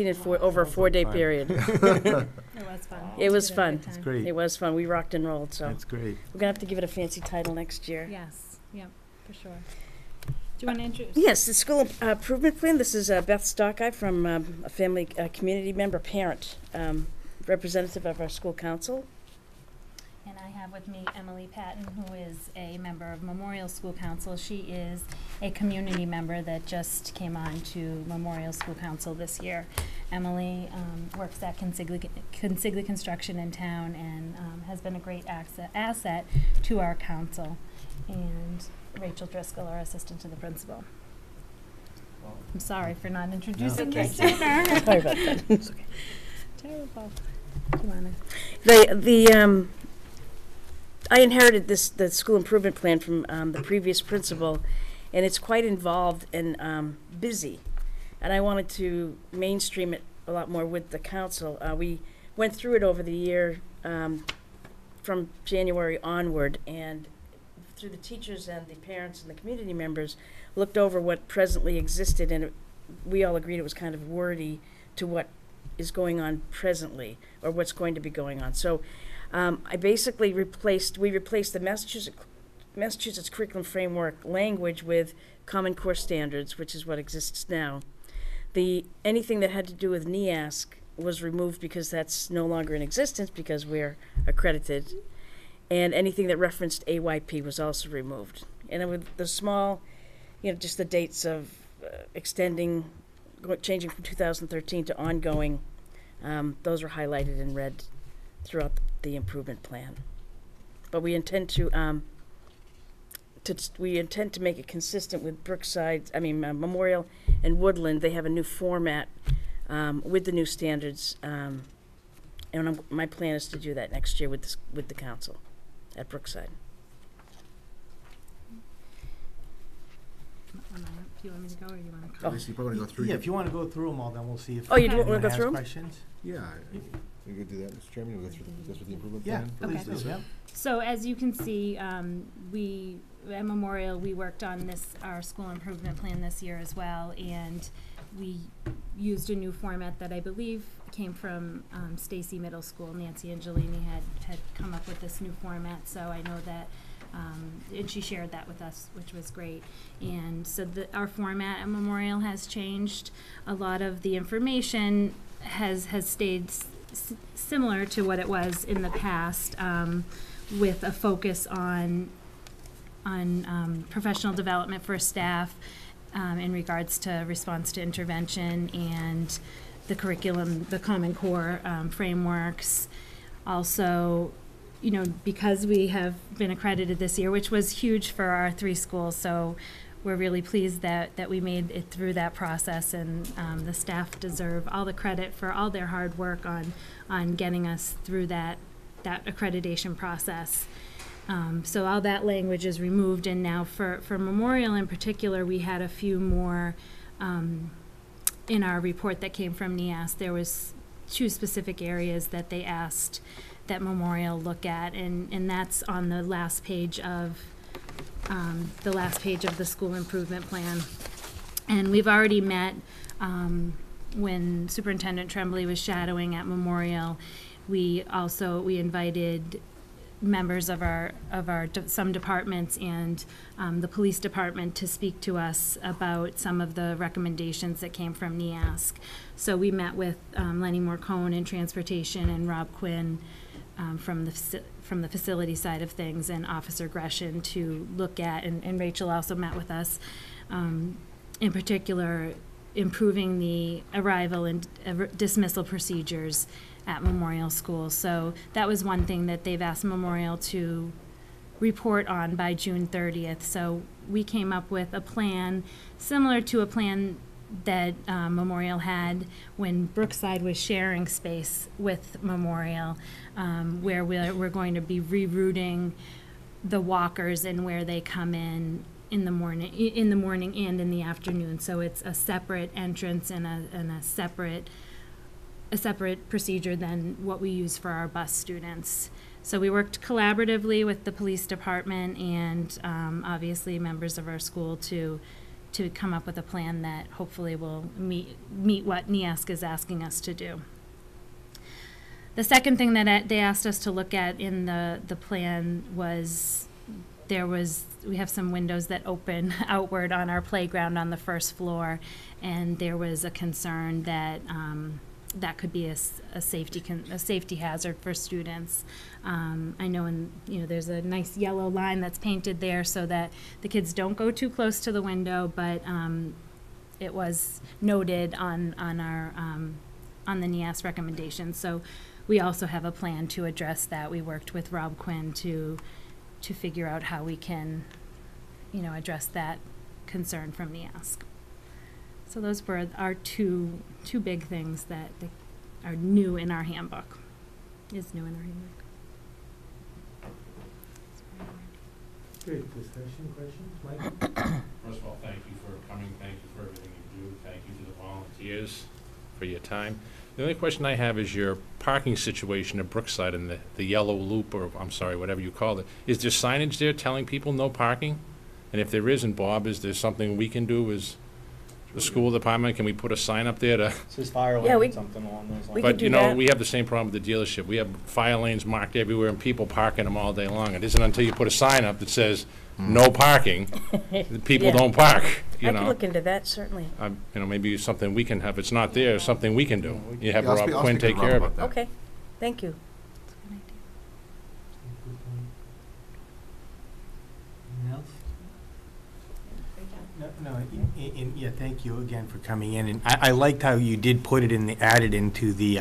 and over a 4-day period. It was fun. It was fun. It's great. It was fun. We rocked and rolled. So That's great. we're gonna have to give it a fancy title next year. Yes. Yep. For sure. Do you want to introduce? Yes, the school improvement plan. This is Beth Stockeye from a family community member, parent, representative of our school council. And I have with me Emily Patton, who is a member of Memorial School Council. She is a community member that just came on to Memorial School Council this year. Emily works at Consigli Construction in town and has been a great asset to our council. And Rachel Driscoll, our assistant to the principal. I'm sorry for not introducing you sooner. Sorry about that. It's okay. Terrible. Do you wanna? I inherited the school improvement plan from the previous principal, and it's quite involved and busy. And I wanted to mainstream it a lot more with the council. We went through it over the year from January onward, and through the teachers and the parents and the community members, looked over what presently existed, and we all agreed it was kind of wordy to what is going on presently, or what's going to be going on. So I basically replaced the Massachusetts Massachusetts curriculum framework language with Common Core standards, which is what exists now. Anything that had to do with NEASC was removed because that's no longer in existence because we're accredited. And anything that referenced AYP was also removed. And with the small, just the dates of changing from 2013 to ongoing, those are highlighted in red throughout the improvement plan. But we intend to make it consistent with Brookside, Memorial and Woodland. They have a new format with the new standards, and my plan is to do that next year with the council at Brookside. Do you want me to go, or you want to? Oh, you probably want to go through. Yeah, if you want to go through them all, then we'll see if. Oh, you do anyone want to go has through 'em? questions? Yeah, we could do that, Mr. Chairman. We'll go through the improvement Yeah, plan. please do, yeah. So as you can see, we, at Memorial, we worked on our school improvement plan this year as well, and we used a new format that I believe came from Stacy Middle School. Nancy Angelini had come up with this new format, so I know that, and she shared that with us, which was great. And so our format at Memorial has changed. A lot of the information has stayed similar to what it was in the past, with a focus on professional development for staff in regards to response to intervention and the curriculum, the Common Core frameworks. Also, because we have been accredited this year, which was huge for our 3 schools, so we're really pleased that we made it through that process, and the staff deserve all the credit for all their hard work on getting us through that accreditation process. So all that language is removed, and now for Memorial in particular, we had a few more in our report that came from NEAS. There was 2 specific areas that they asked that Memorial look at, and that's on the last page of the school improvement plan. And we've already met when Superintendent Tremblay was shadowing at Memorial. We invited members of some departments and the police department to speak to us about some of the recommendations that came from NEASC. So we met with Lenny Morcone in transportation and Rob Quinn from the facility side of things, and Officer Gresham to look at, and Rachel also met with us, in particular improving the arrival and dismissal procedures at Memorial School. So that was one thing that they've asked Memorial to report on by June 30th. So we came up with a plan similar to a plan that Memorial had when Brookside was sharing space with Memorial, where we're going to be rerouting the walkers and where they come in the morning and in the afternoon. So it's a separate entrance and a separate procedure than what we use for our bus students. So we worked collaboratively with the police department and obviously members of our school to come up with a plan that hopefully will meet what NEASC is asking us to do. The second thing that they asked us to look at in the plan was we have some windows that open outward on our playground on the first floor, and there was a concern that that could be a safety hazard for students. I know there's a nice yellow line that's painted there so that the kids don't go too close to the window, but it was noted on the NEAS recommendations. So we also have a plan to address that. We worked with Rob Quinn to figure out how we can, address that concern from NEASC. So those were our two big things that are new in our handbook. Is new in our handbook. Good discussion, questions, Mike? First of all, thank you for coming, thank you for everything you do, thank you to the volunteers for your time. The only question I have is your parking situation at Brookside and the yellow loop, or I'm sorry, whatever you called it. Is there signage there telling people no parking? And if there isn't, Bob, is there something we can do as the school department, can we put a sign up there to? Says fire Yeah, lane, something along those lines. we But, could do you know, that. we have the same problem with the dealership. We have fire lanes marked everywhere and people parking them all day long. It isn't until you put a sign up that says, no parking, that people Yeah. don't park, you I could know? look into that, certainly. You know, maybe it's something we can have. If it's not there, something we can do. You have Yeah, I'll Rob speak- I'll Quinn speak to take Rob care of it. about that. Okay, thank you. Yeah, thank you again for coming in, and I liked how you did put it in, added into the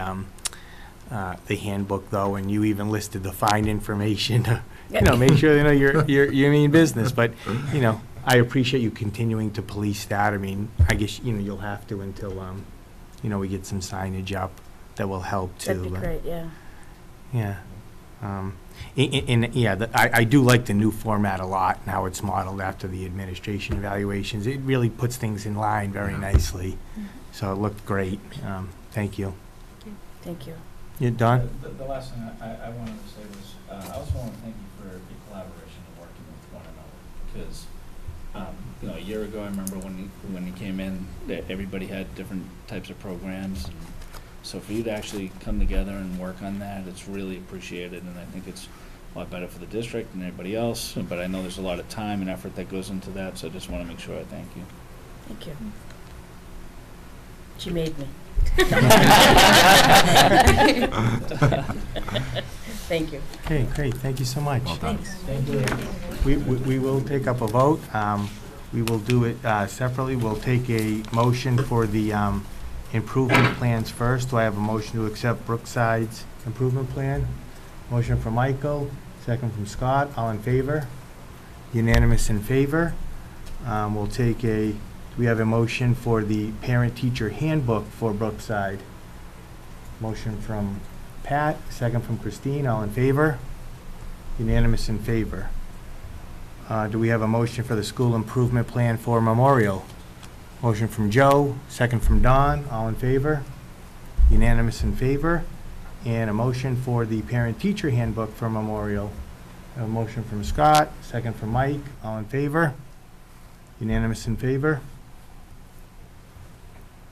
handbook though, and you even listed the fine information to, you know, make sure, you know, you mean business, but, you know, I appreciate you continuing to police that. I mean, I guess, you know, you'll have to until, you know, we get some signage up that will help to. That'd be great, yeah. Yeah. I do like the new format a lot, and how it's modeled after the administration evaluations. It really puts things in line very nicely. So it looked great. Thank you. Thank you. You done? The last thing I wanted to say was, I also want to thank you for the collaboration and working with one another, because, you know, a year ago, I remember when you came in, that everybody had different types of programs, and so for you to actually come together and work on that, it's really appreciated, and I think it's a lot better for the district and everybody else, but I know there's a lot of time and effort that goes into that, so I just want to make sure I thank you. Thank you. She made me. Thank you. Okay, great. Thank you so much. Well done. Thanks. Thank you. We will take up a vote. We will do it separately. We'll take a motion for the improvement plans first. Do I have a motion to accept Brookside's improvement plan? Motion from Michael, second from Scott. All in favor? Unanimous in favor. We'll take do we have a motion for the parent-teacher handbook for Brookside? Motion from Pat, second from Christine. All in favor? Unanimous in favor. Do we have a motion for the school improvement plan for Memorial? Motion from Joe, second from Don. All in favor? Unanimous in favor. And a motion for the parent-teacher handbook for Memorial. A motion from Scott, second from Mike. All in favor? Unanimous in favor.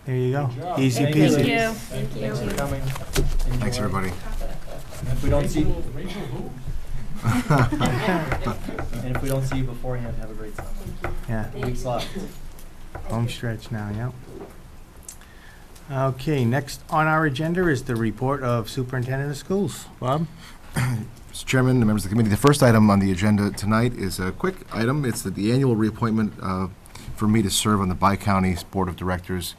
There you go. Easy Thank you. peasy. Thank you. Thanks for coming. Thanks, Enjoy. everybody. And if we don't see, and if we don't see you beforehand, have a great summer. Yeah. Weeks left. Home stretch now, yep. Okay, next on our agenda is the report of Superintendent of Schools. Bob? Mr. Chairman, members of the committee, the first item on the agenda tonight is a quick item. It's the annual reappointment for me to serve on the Bi-County Board of Directors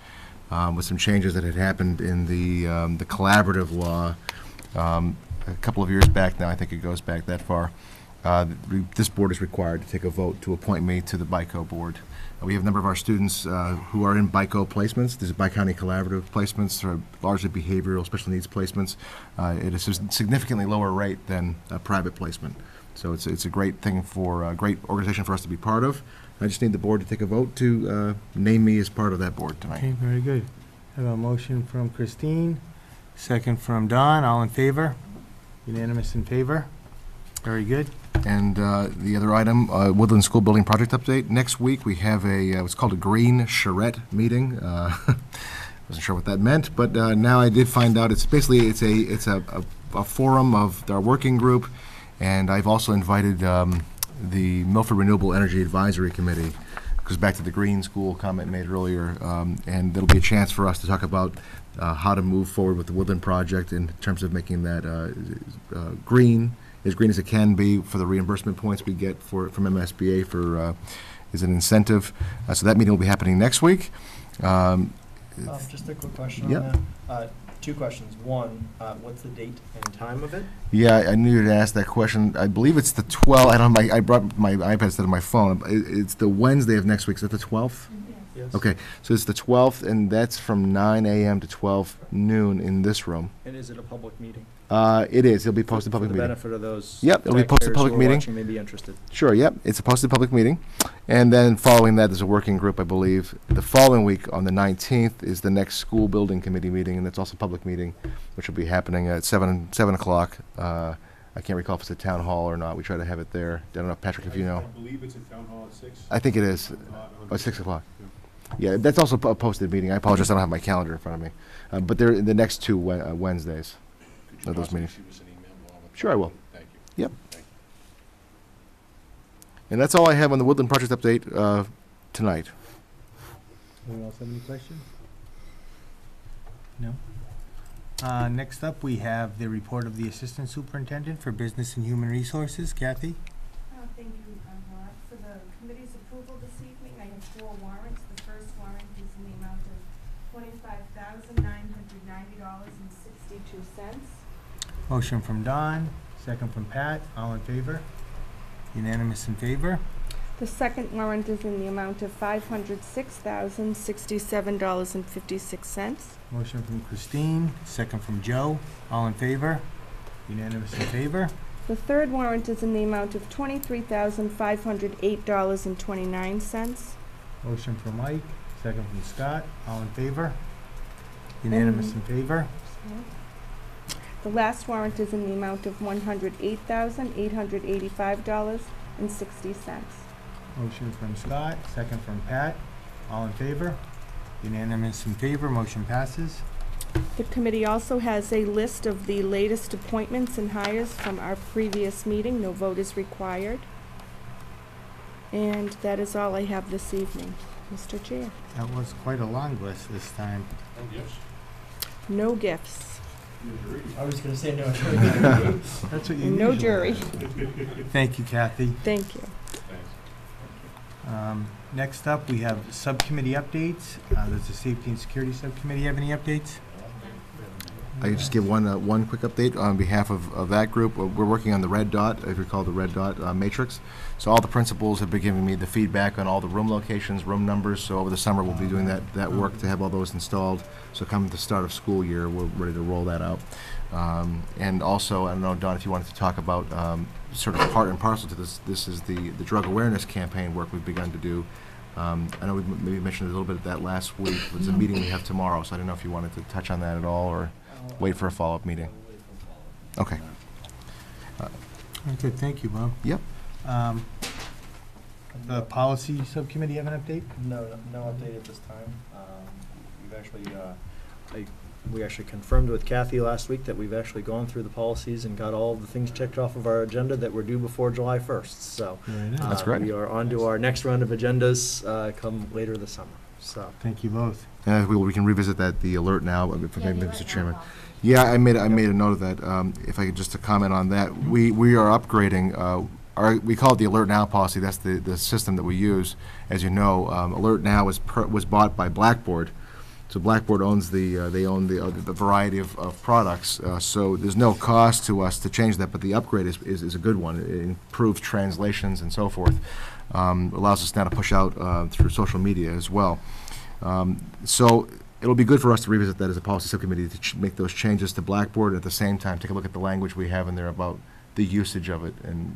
with some changes that had happened in the collaborative law a couple of years back now. I think it goes back that far. This board is required to take a vote to appoint me to the BICO board. We have a number of our students who are in BICO placements. These are Bi-County collaborative placements, are largely behavioral special needs placements. It is a significantly lower rate than a private placement. So it's a great thing for a great organization for us to be part of. I just need the board to take a vote to name me as part of that board tonight. Okay, very good. I have a motion from Christine, second from Don. All in favor? Unanimous in favor? Very good. And the other item, Woodland School Building Project Update. Next week, we have what's called a green charrette meeting. Wasn't sure what that meant, but now I did find out it's a forum of our working group, and I've also invited the Milford Renewable Energy Advisory Committee. Goes back to the green school comment made earlier, and there'll be a chance for us to talk about how to move forward with the Woodland project in terms of making that green as it can be for the reimbursement points we get from MSBA for as an incentive. So that meeting will be happening next week. Just a quick question Yep. on that. Two questions. One, what's the date and time of it? Yeah, I knew you'd ask that question. I believe it's the 12th. I don't know. I brought my iPad instead of my phone. It's the Wednesday of next week. Is that the 12th? Yes. Okay, so it's the 12th, and that's from 9 a.m. to 12 noon in this room. And is it a public meeting? It is. It'll be posted public For the meeting. benefit of those Yep, it'll be posted taxpayers public who are meeting. watching may be interested. Sure, yep. It's a posted public meeting. And then following that, there's a working group, I believe. The following week, on the 19th, is the next school building committee meeting, and that's also a public meeting, which will be happening at 7 o'clock. I can't recall if it's a town hall or not. We try to have it there. I don't know, Patrick, if you know. I believe it's at Town Hall at 6. I think it is. Not Oh, 6 o'clock. Yeah, that's also a posted meeting. I apologize, I don't have my calendar in front of me. But they're the next two Wednesdays. Could you Of those possibly meetings. shoot us an email along with Sure, I will. Thank you. Yep. Thank you. And that's all I have on the Woodland Project update tonight. Anyone else have any questions? No? Next up, we have the report of the Assistant Superintendent for Business and Human Resources. Kathy? Thank you, Rob. For the committee's approval this evening, I have 4 warrants. The first warrant is in the amount of $25,990.62. Motion from Don, second from Pat. All in favor? Unanimous in favor? The second warrant is in the amount of $506,067.56. Motion from Christine, second from Joe. All in favor? Unanimous in favor? The third warrant is in the amount of $23,508.29. Motion from Mike, second from Scott. All in favor? Unanimous in favor? The last warrant is in the amount of $108,885.60. Motion from Scott, second from Pat. All in favor? Unanimous in favor, motion passes. The committee also has a list of the latest appointments and hires from our previous meeting. No vote is required. And that is all I have this evening, Mr. Chair. That was quite a long list this time. No gifts. I was gonna say no. That's what you No usually jury. have. Thank you, Kathy. Thank you. Next up, we have subcommittee updates. Does the Safety and Security Subcommittee have any updates? I can just give one quick update on behalf of that group. We're working on the red dot, if you recall the red dot matrix. So all the principals have been giving me the feedback on all the room locations, room numbers. So over the summer, we'll be doing that work to have all those installed. So come the start of school year, we're ready to roll that out. And also, I don't know, Don, if you wanted to talk about sort of part and parcel to this. This is the drug awareness campaign work we've begun to do. I know we maybe mentioned a little bit of that last week. It's a meeting we have tomorrow, so I don't know if you wanted to touch on that at all or wait for a follow-up meeting. Okay. Okay, thank you, Bob. Yep. The Policy Subcommittee have an update? No update at this time. We actually confirmed with Kathy last week that we've actually gone through the policies and got all the things checked off of our agenda that were due before July 1st. So That's great. We are on to our next round of agendas come later this summer. So Thank you both. We can revisit the alert now, if I may, Mr. Chairman. Yeah, I made a note of that. If I could just to comment on that, we are upgrading we call it the Alert Now policy. That's the system that we use. As you know, Alert Now was bought by Blackboard. So Blackboard owns they own the variety of products. So there's no cost to us to change that, but the upgrade is a good one. It improves translations and so forth. Allows us now to push out through social media as well. So it'll be good for us to revisit that as a policy subcommittee to make those changes to Blackboard, and at the same time take a look at the language we have in there about the usage of it and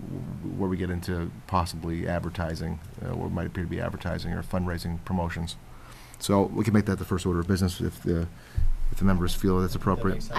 where we get into possibly advertising, or might appear to be advertising or fundraising promotions. So we can make that the first order of business if the members feel that's appropriate.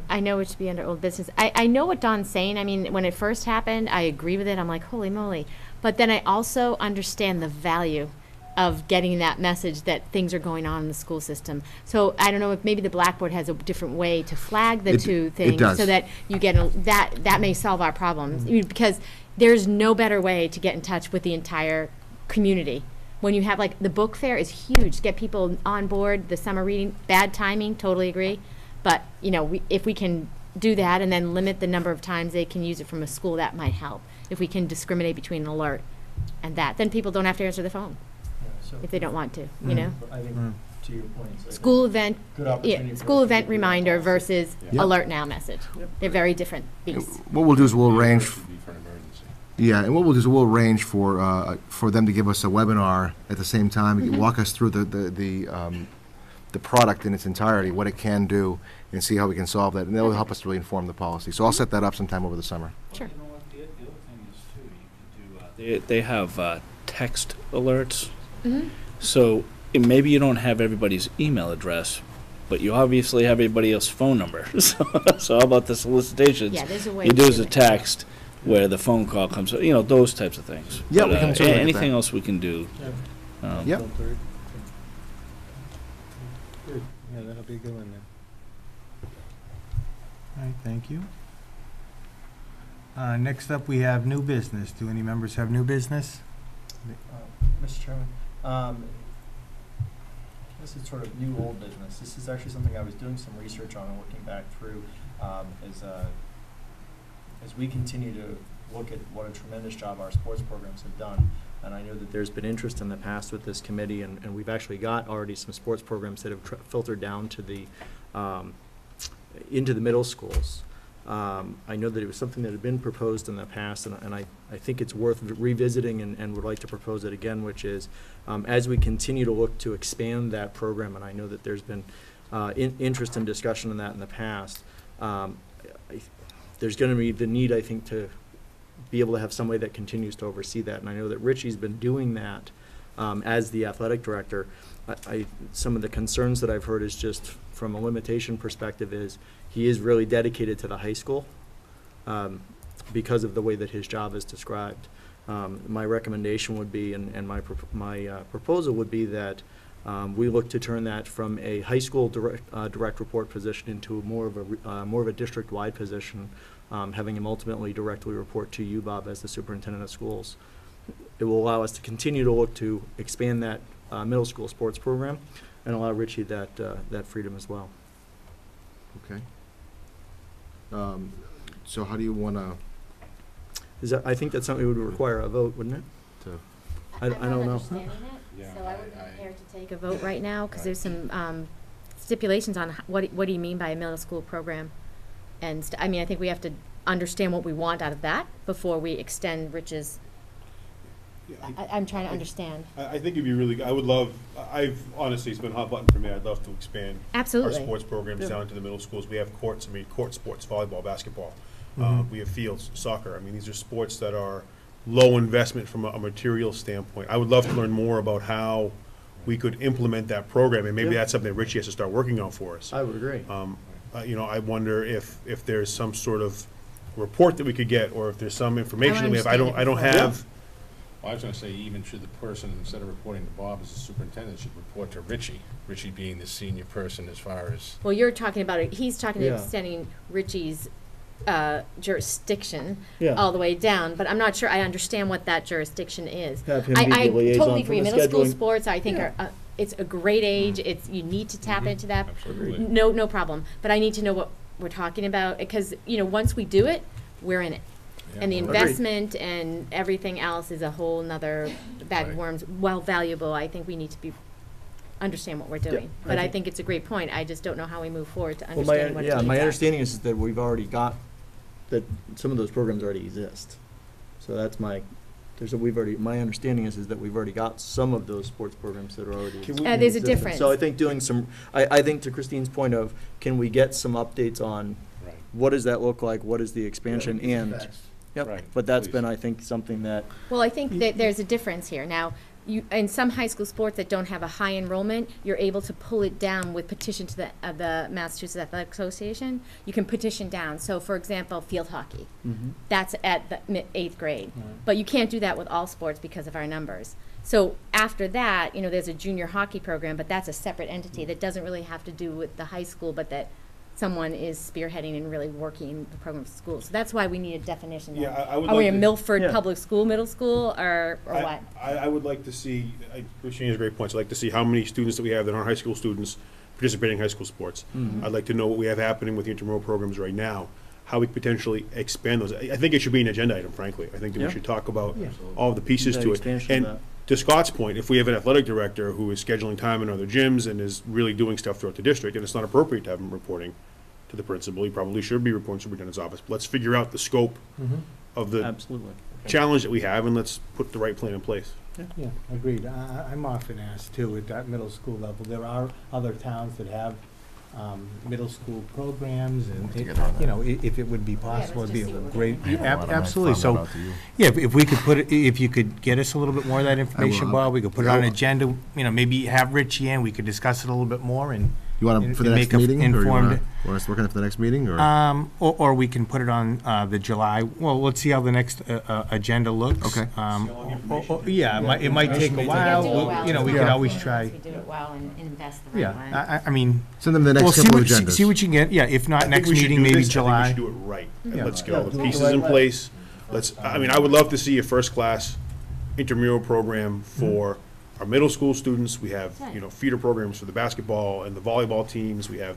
I know it should be under old business. I know what Don's saying. I mean, when it first happened, I agree with it. I'm like, holy moly. But then I also understand the value of getting that message that things are going on in the school system. So I don't know if maybe the Blackboard has a different way to flag the two things so that you get that may solve our problems. I mean, because there's no better way to get in touch with the entire community. When you have, like, the book fair is huge, get people on board, the summer reading, bad timing, totally agree. But, you know, if we can do that and then limit the number of times they can use it from a school, that might help. If we can discriminate between an alert and that, then people don't have to answer the phone if they don't want to, you know? I think to your point, School event, good opportunity for school us to event do that reminder policy. versus alert now message. They're very different beasts. What we'll do is we'll arrange. For an emergency. Yeah, and what we'll do is we'll arrange for them to give us a webinar at the same time, walk us through the product in its entirety, what it can do, and see how we can solve that, and that'll help us really inform the policy. So I'll set that up sometime over the summer. Sure. You know what, the other thing is too, you could do, they have text alerts. So maybe you don't have everybody's email address, but you obviously have everybody else's phone number. So how about the solicitations? Yeah, there's a way You to do do as a it. text where the phone call comes, you know, those types of things. Yeah, But, we can certainly look at anything that. else we can do. Yep. Good, yeah, that'll be a good one then. All right, thank you. Next up, we have new business. Do any members have new business? Mr. Chairman, this is sort of new old business. This is actually something I was doing some research on and looking back through as we continue to look at what a tremendous job our sports programs have done. And I know that there's been interest in the past with this committee, and we've actually got already some sports programs that have filtered down to the into the middle schools. I know that it was something that had been proposed in the past, and I think it's worth revisiting and would like to propose it again, which is as we continue to look to expand that program, and I know that there's been interest and discussion in that in the past, there's going to be the need, I think, to be able to have somebody that continues to oversee that. And I know that Richie's been doing that as the athletic director. Some of the concerns that I've heard is just from a limitation perspective is he is really dedicated to the high school because of the way that his job is described. My recommendation would be, and my proposal would be that we look to turn that from a high school direct report position into more of a district-wide position, having him ultimately directly report to you, Bob, as the superintendent of schools. It will allow us to continue to look to expand that middle school sports program and allow Richie that freedom as well. Okay. So how do you want to? I think that's something that would require a vote, wouldn't it? I don't know. Understanding it, so I wouldn't be prepared to take a vote right now, because there's some stipulations on what do you mean by a middle school program? And, I mean, I think we have to understand what we want out of that before we extend Rich's. I'm trying to understand. I think it'd be really good. I would love, honestly, it's been a hot button for me. I'd love to expand Absolutely. our sports programs down to the middle schools. We have courts, court sports, volleyball, basketball. We have fields, soccer. I mean, these are sports that are low investment from a material standpoint. I would love to learn more about how we could implement that program, and maybe that's something that Richie has to start working on for us. I would agree. You know, I wonder if there's some sort of report that we could get, or if there's some information that we have. I don't have. Well, I was going to say, even should the person, instead of reporting to Bob as the superintendent, should report to Richie, Richie being the senior person as far as. Well, you're talking about it, he's talking about extending Richie's jurisdiction all the way down, but I'm not sure I understand what that jurisdiction is. Have him be the liaison totally from agree. the Middle school scheduling. sports, I think, are it's a great age. It's you need to tap into that. Absolutely. No problem. But I need to know what we're talking about, because once we do it, we're in it. And the investment and everything else is a whole nother bag of worms. While valuable, I think we need to understand what we're doing. But I think it's a great point. I just don't know how we move forward to understand what it means. My understanding is that we've already got, that some of those programs already exist. So that's my understanding is that we've already got some of those sports programs that are already existing. There's a difference. So I think doing some, I think to Christine's point of, can we get some updates on what does that look like, what is the expansion, and. Yep, Right, but that's please. been, I think, something that. Well, I think that there's a difference here. Now, in some high school sports that don't have a high enrollment, you're able to pull it down with petition to the Massachusetts Athletic Association. You can petition down. So, for example, field hockey. That's at the 8th grade. But you can't do that with all sports because of our numbers. So after that, there's a junior hockey program, but that's a separate entity that doesn't really have to do with the high school, but that someone is spearheading and really working the program for schools. So that's why we need a definition. I would Are we like a to- Milford Public School, middle school, or what? I would like to see, Christine has a great point, I'd like to see how many students that we have that aren't high school students participating in high school sports. I'd like to know what we have happening with the intramural programs right now, how we could potentially expand those. I think it should be an agenda item, frankly. I think that we should talk about all of the pieces to it. Expansion of And to Scott's point, if we have an athletic director who is scheduling time in other gyms and is really doing stuff throughout the district, and it's not appropriate to have him reporting to the principal, he probably should be reporting to the superintendent's office. But let's figure out the scope of the Absolutely. challenge that we have, and let's put the right plan in place. Yeah, agreed. I'm often asked too at that middle school level. There are other towns that have middle school programs, and if it would be possible, it'd be a great. Absolutely. So, yeah, if we could put it, if you could get us a little bit more of that information, Bob, we could put it on an agenda. Maybe have Richie in. We could discuss it a little bit more and You want and- to, for the and next make a meeting? Or you informed- want us to work on it for the next meeting, or? Or we can put it on the July, well, let's see how the next agenda looks. Okay. Yeah, it might take a We while, could do it well. you know, we Yeah. could always try. We do it well and invest the right way. Yeah, I mean, Send them the we'll next see couple of what, agendas. see what you can get, yeah, if I not think next we should meeting, do maybe this. I July. think we should do it right, and Yeah. let's get all Yeah, the do it the pieces right in way. place. I mean, I would love to see a first-class intramural program for our middle school students. We have, you know, feeder programs for the basketball and the volleyball teams. We have,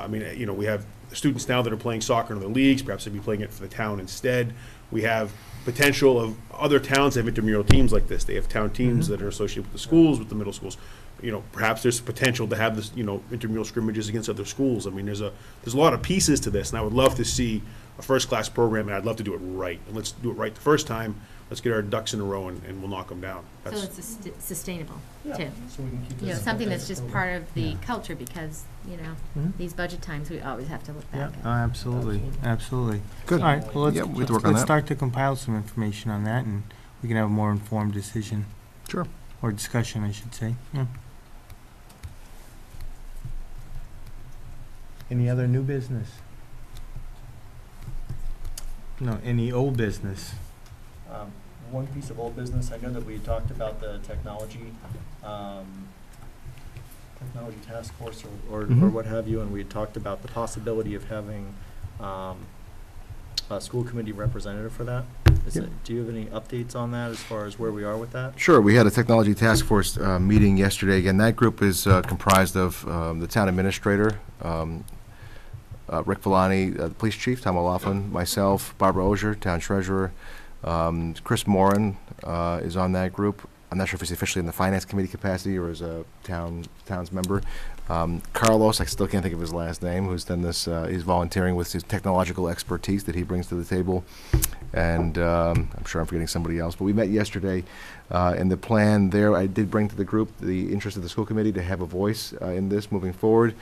we have students now that are playing soccer in other leagues, perhaps they'd be playing it for the town instead. We have potential of other towns that have intramural teams like this. They have town teams that are associated with the schools, with the middle schools. You know, perhaps there's potential to have this, intramural scrimmages against other schools. I mean, there's a lot of pieces to this, and I would love to see a first-class program, and I'd love to do it right. And let's do it right the first time. Let's get our ducks in a row, and we'll knock them down. So it's sustainable, Yeah, too. so we can keep You know, this something up that's as a just program. part of the culture, because, Mhm. these budget times, we always have to look Yeah, back at. absolutely, absolutely. Good. All right, well, Yeah, we have to work on let's that. start to compile some information on that, and we can have a more informed decision. Sure. Or discussion, I should say. Yeah. Any other new business? No, any old business? One piece of old business, I know that we talked about the technology task force or Mhm. what have you, and we had talked about the possibility of having a school committee representative for that. Yep. Do you have any updates on that as far as where we are with that? Sure, we had a technology task force meeting yesterday. Again, that group is comprised of the town administrator, Rick Villani, the police chief, Tom O'Laughlin, myself, Barbara Ogier, town treasurer. Chris Moran is on that group. I'm not sure if he's officially in the finance committee capacity or as a town's member. Carlos, I still can't think of his last name, who's done this, he's volunteering with his technological expertise that he brings to the table. And I'm sure I'm forgetting somebody else, but we met yesterday, and the plan there, I did bring to the group the interest of the school committee to have a voice in this moving forward.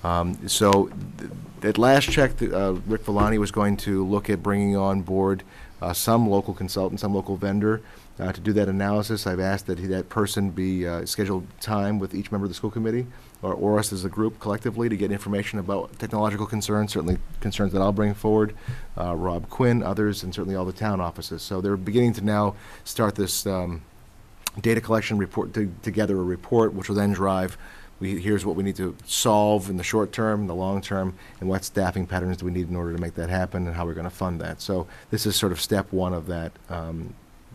At last check, Rick Villani was going to look at bringing on board some local consultant, some local vendor to do that analysis. I've asked that that person be scheduled time with each member of the school committee or us as a group collectively to get information about technological concerns, certainly concerns that I'll bring forward, Rob Quinn, others, and certainly all the town offices. So they're beginning to now start this data collection report, together a report, which will then drive, here's what we need to solve in the short term, the long term, and what staffing patterns do we need in order to make that happen, and how we're going to fund that. So this is sort of step one of that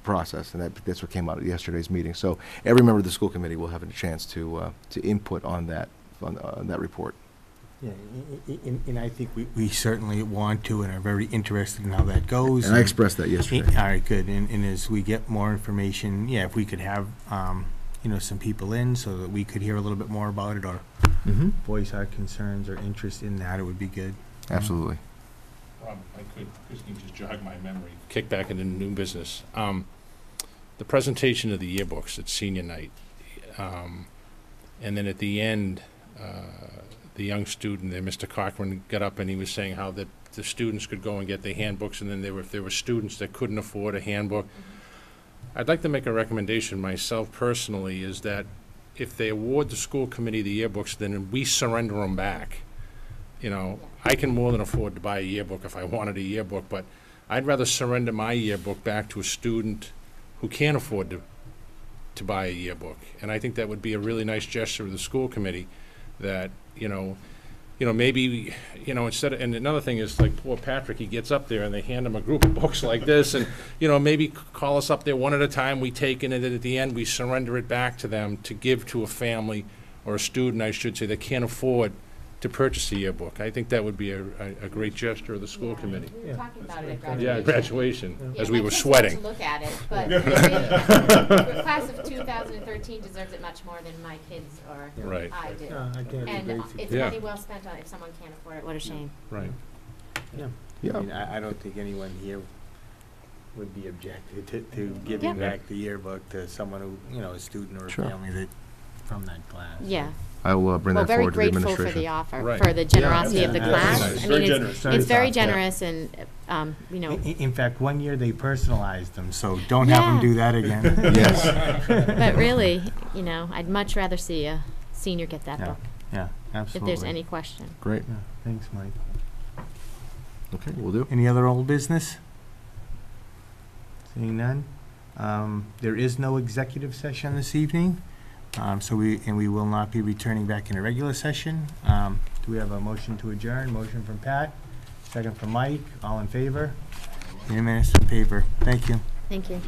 process, and that's what came out at yesterday's meeting. So every member of the school committee will have a chance to input on that report. Yeah, and I think we certainly want to and are very interested in how that goes. And I expressed that yesterday. All right, good. And as we get more information, yeah, if we could have, some people in so that we could hear a little bit more about it or Mm-hmm. voice our concerns or interest in that, it would be good. Absolutely. I could, Christine just jog my memory, kick back into new business. The presentation of the yearbooks at senior night, and then at the end, the young student there, Mr. Cochran, got up and he was saying how that the students could go and get their handbooks, and then if there were students that couldn't afford a handbook. I'd like to make a recommendation myself personally, is that if they award the school committee the yearbooks, then we surrender them back. You know, I can more than afford to buy a yearbook if I wanted a yearbook, but I'd rather surrender my yearbook back to a student who can't afford to buy a yearbook. And I think that would be a really nice gesture of the school committee that, maybe, instead of, and another thing is like poor Patrick, he gets up there and they hand him a group of books like this and, maybe call us up there one at a time, we take it, and then at the end we surrender it back to them to give to a family or a student, I should say, that can't afford to purchase a yearbook. I think that would be a great gesture of the school committee. We were talking about it at graduation. Yeah, graduation, Yeah, as we my were kids sweating. love to look at it, but the class of 2013 deserves it much more than my kids or Right. I did. I can't And agree. it's Yeah. money well spent on if someone can't afford it. What a shame. Right. Yeah. Yeah. I mean, I don't think anyone here would be objected to giving Yeah. back the yearbook to someone who, a student or a Sure. family that, from that class. Yeah. I will bring Well, that very forward to the grateful for administration. the offer, Right. for the generosity Yeah, of the yeah, class. yeah, it's I very mean, generous. it's very Yeah. generous and, In fact, one year they personalized them, so don't have them Yeah. do that again. Yes. but really, I'd much rather see a senior get that Yeah. book. Yeah, if absolutely. there's any question. Great. Yeah, thanks, Mike. Okay, we'll do. Any other old business? Seeing none. There is no executive session this evening, so we will not be returning back in a regular session. Do we have a motion to adjourn? Motion from Pat, second from Mike. All in favor? Unanimous in favor. Thank you. Thank you.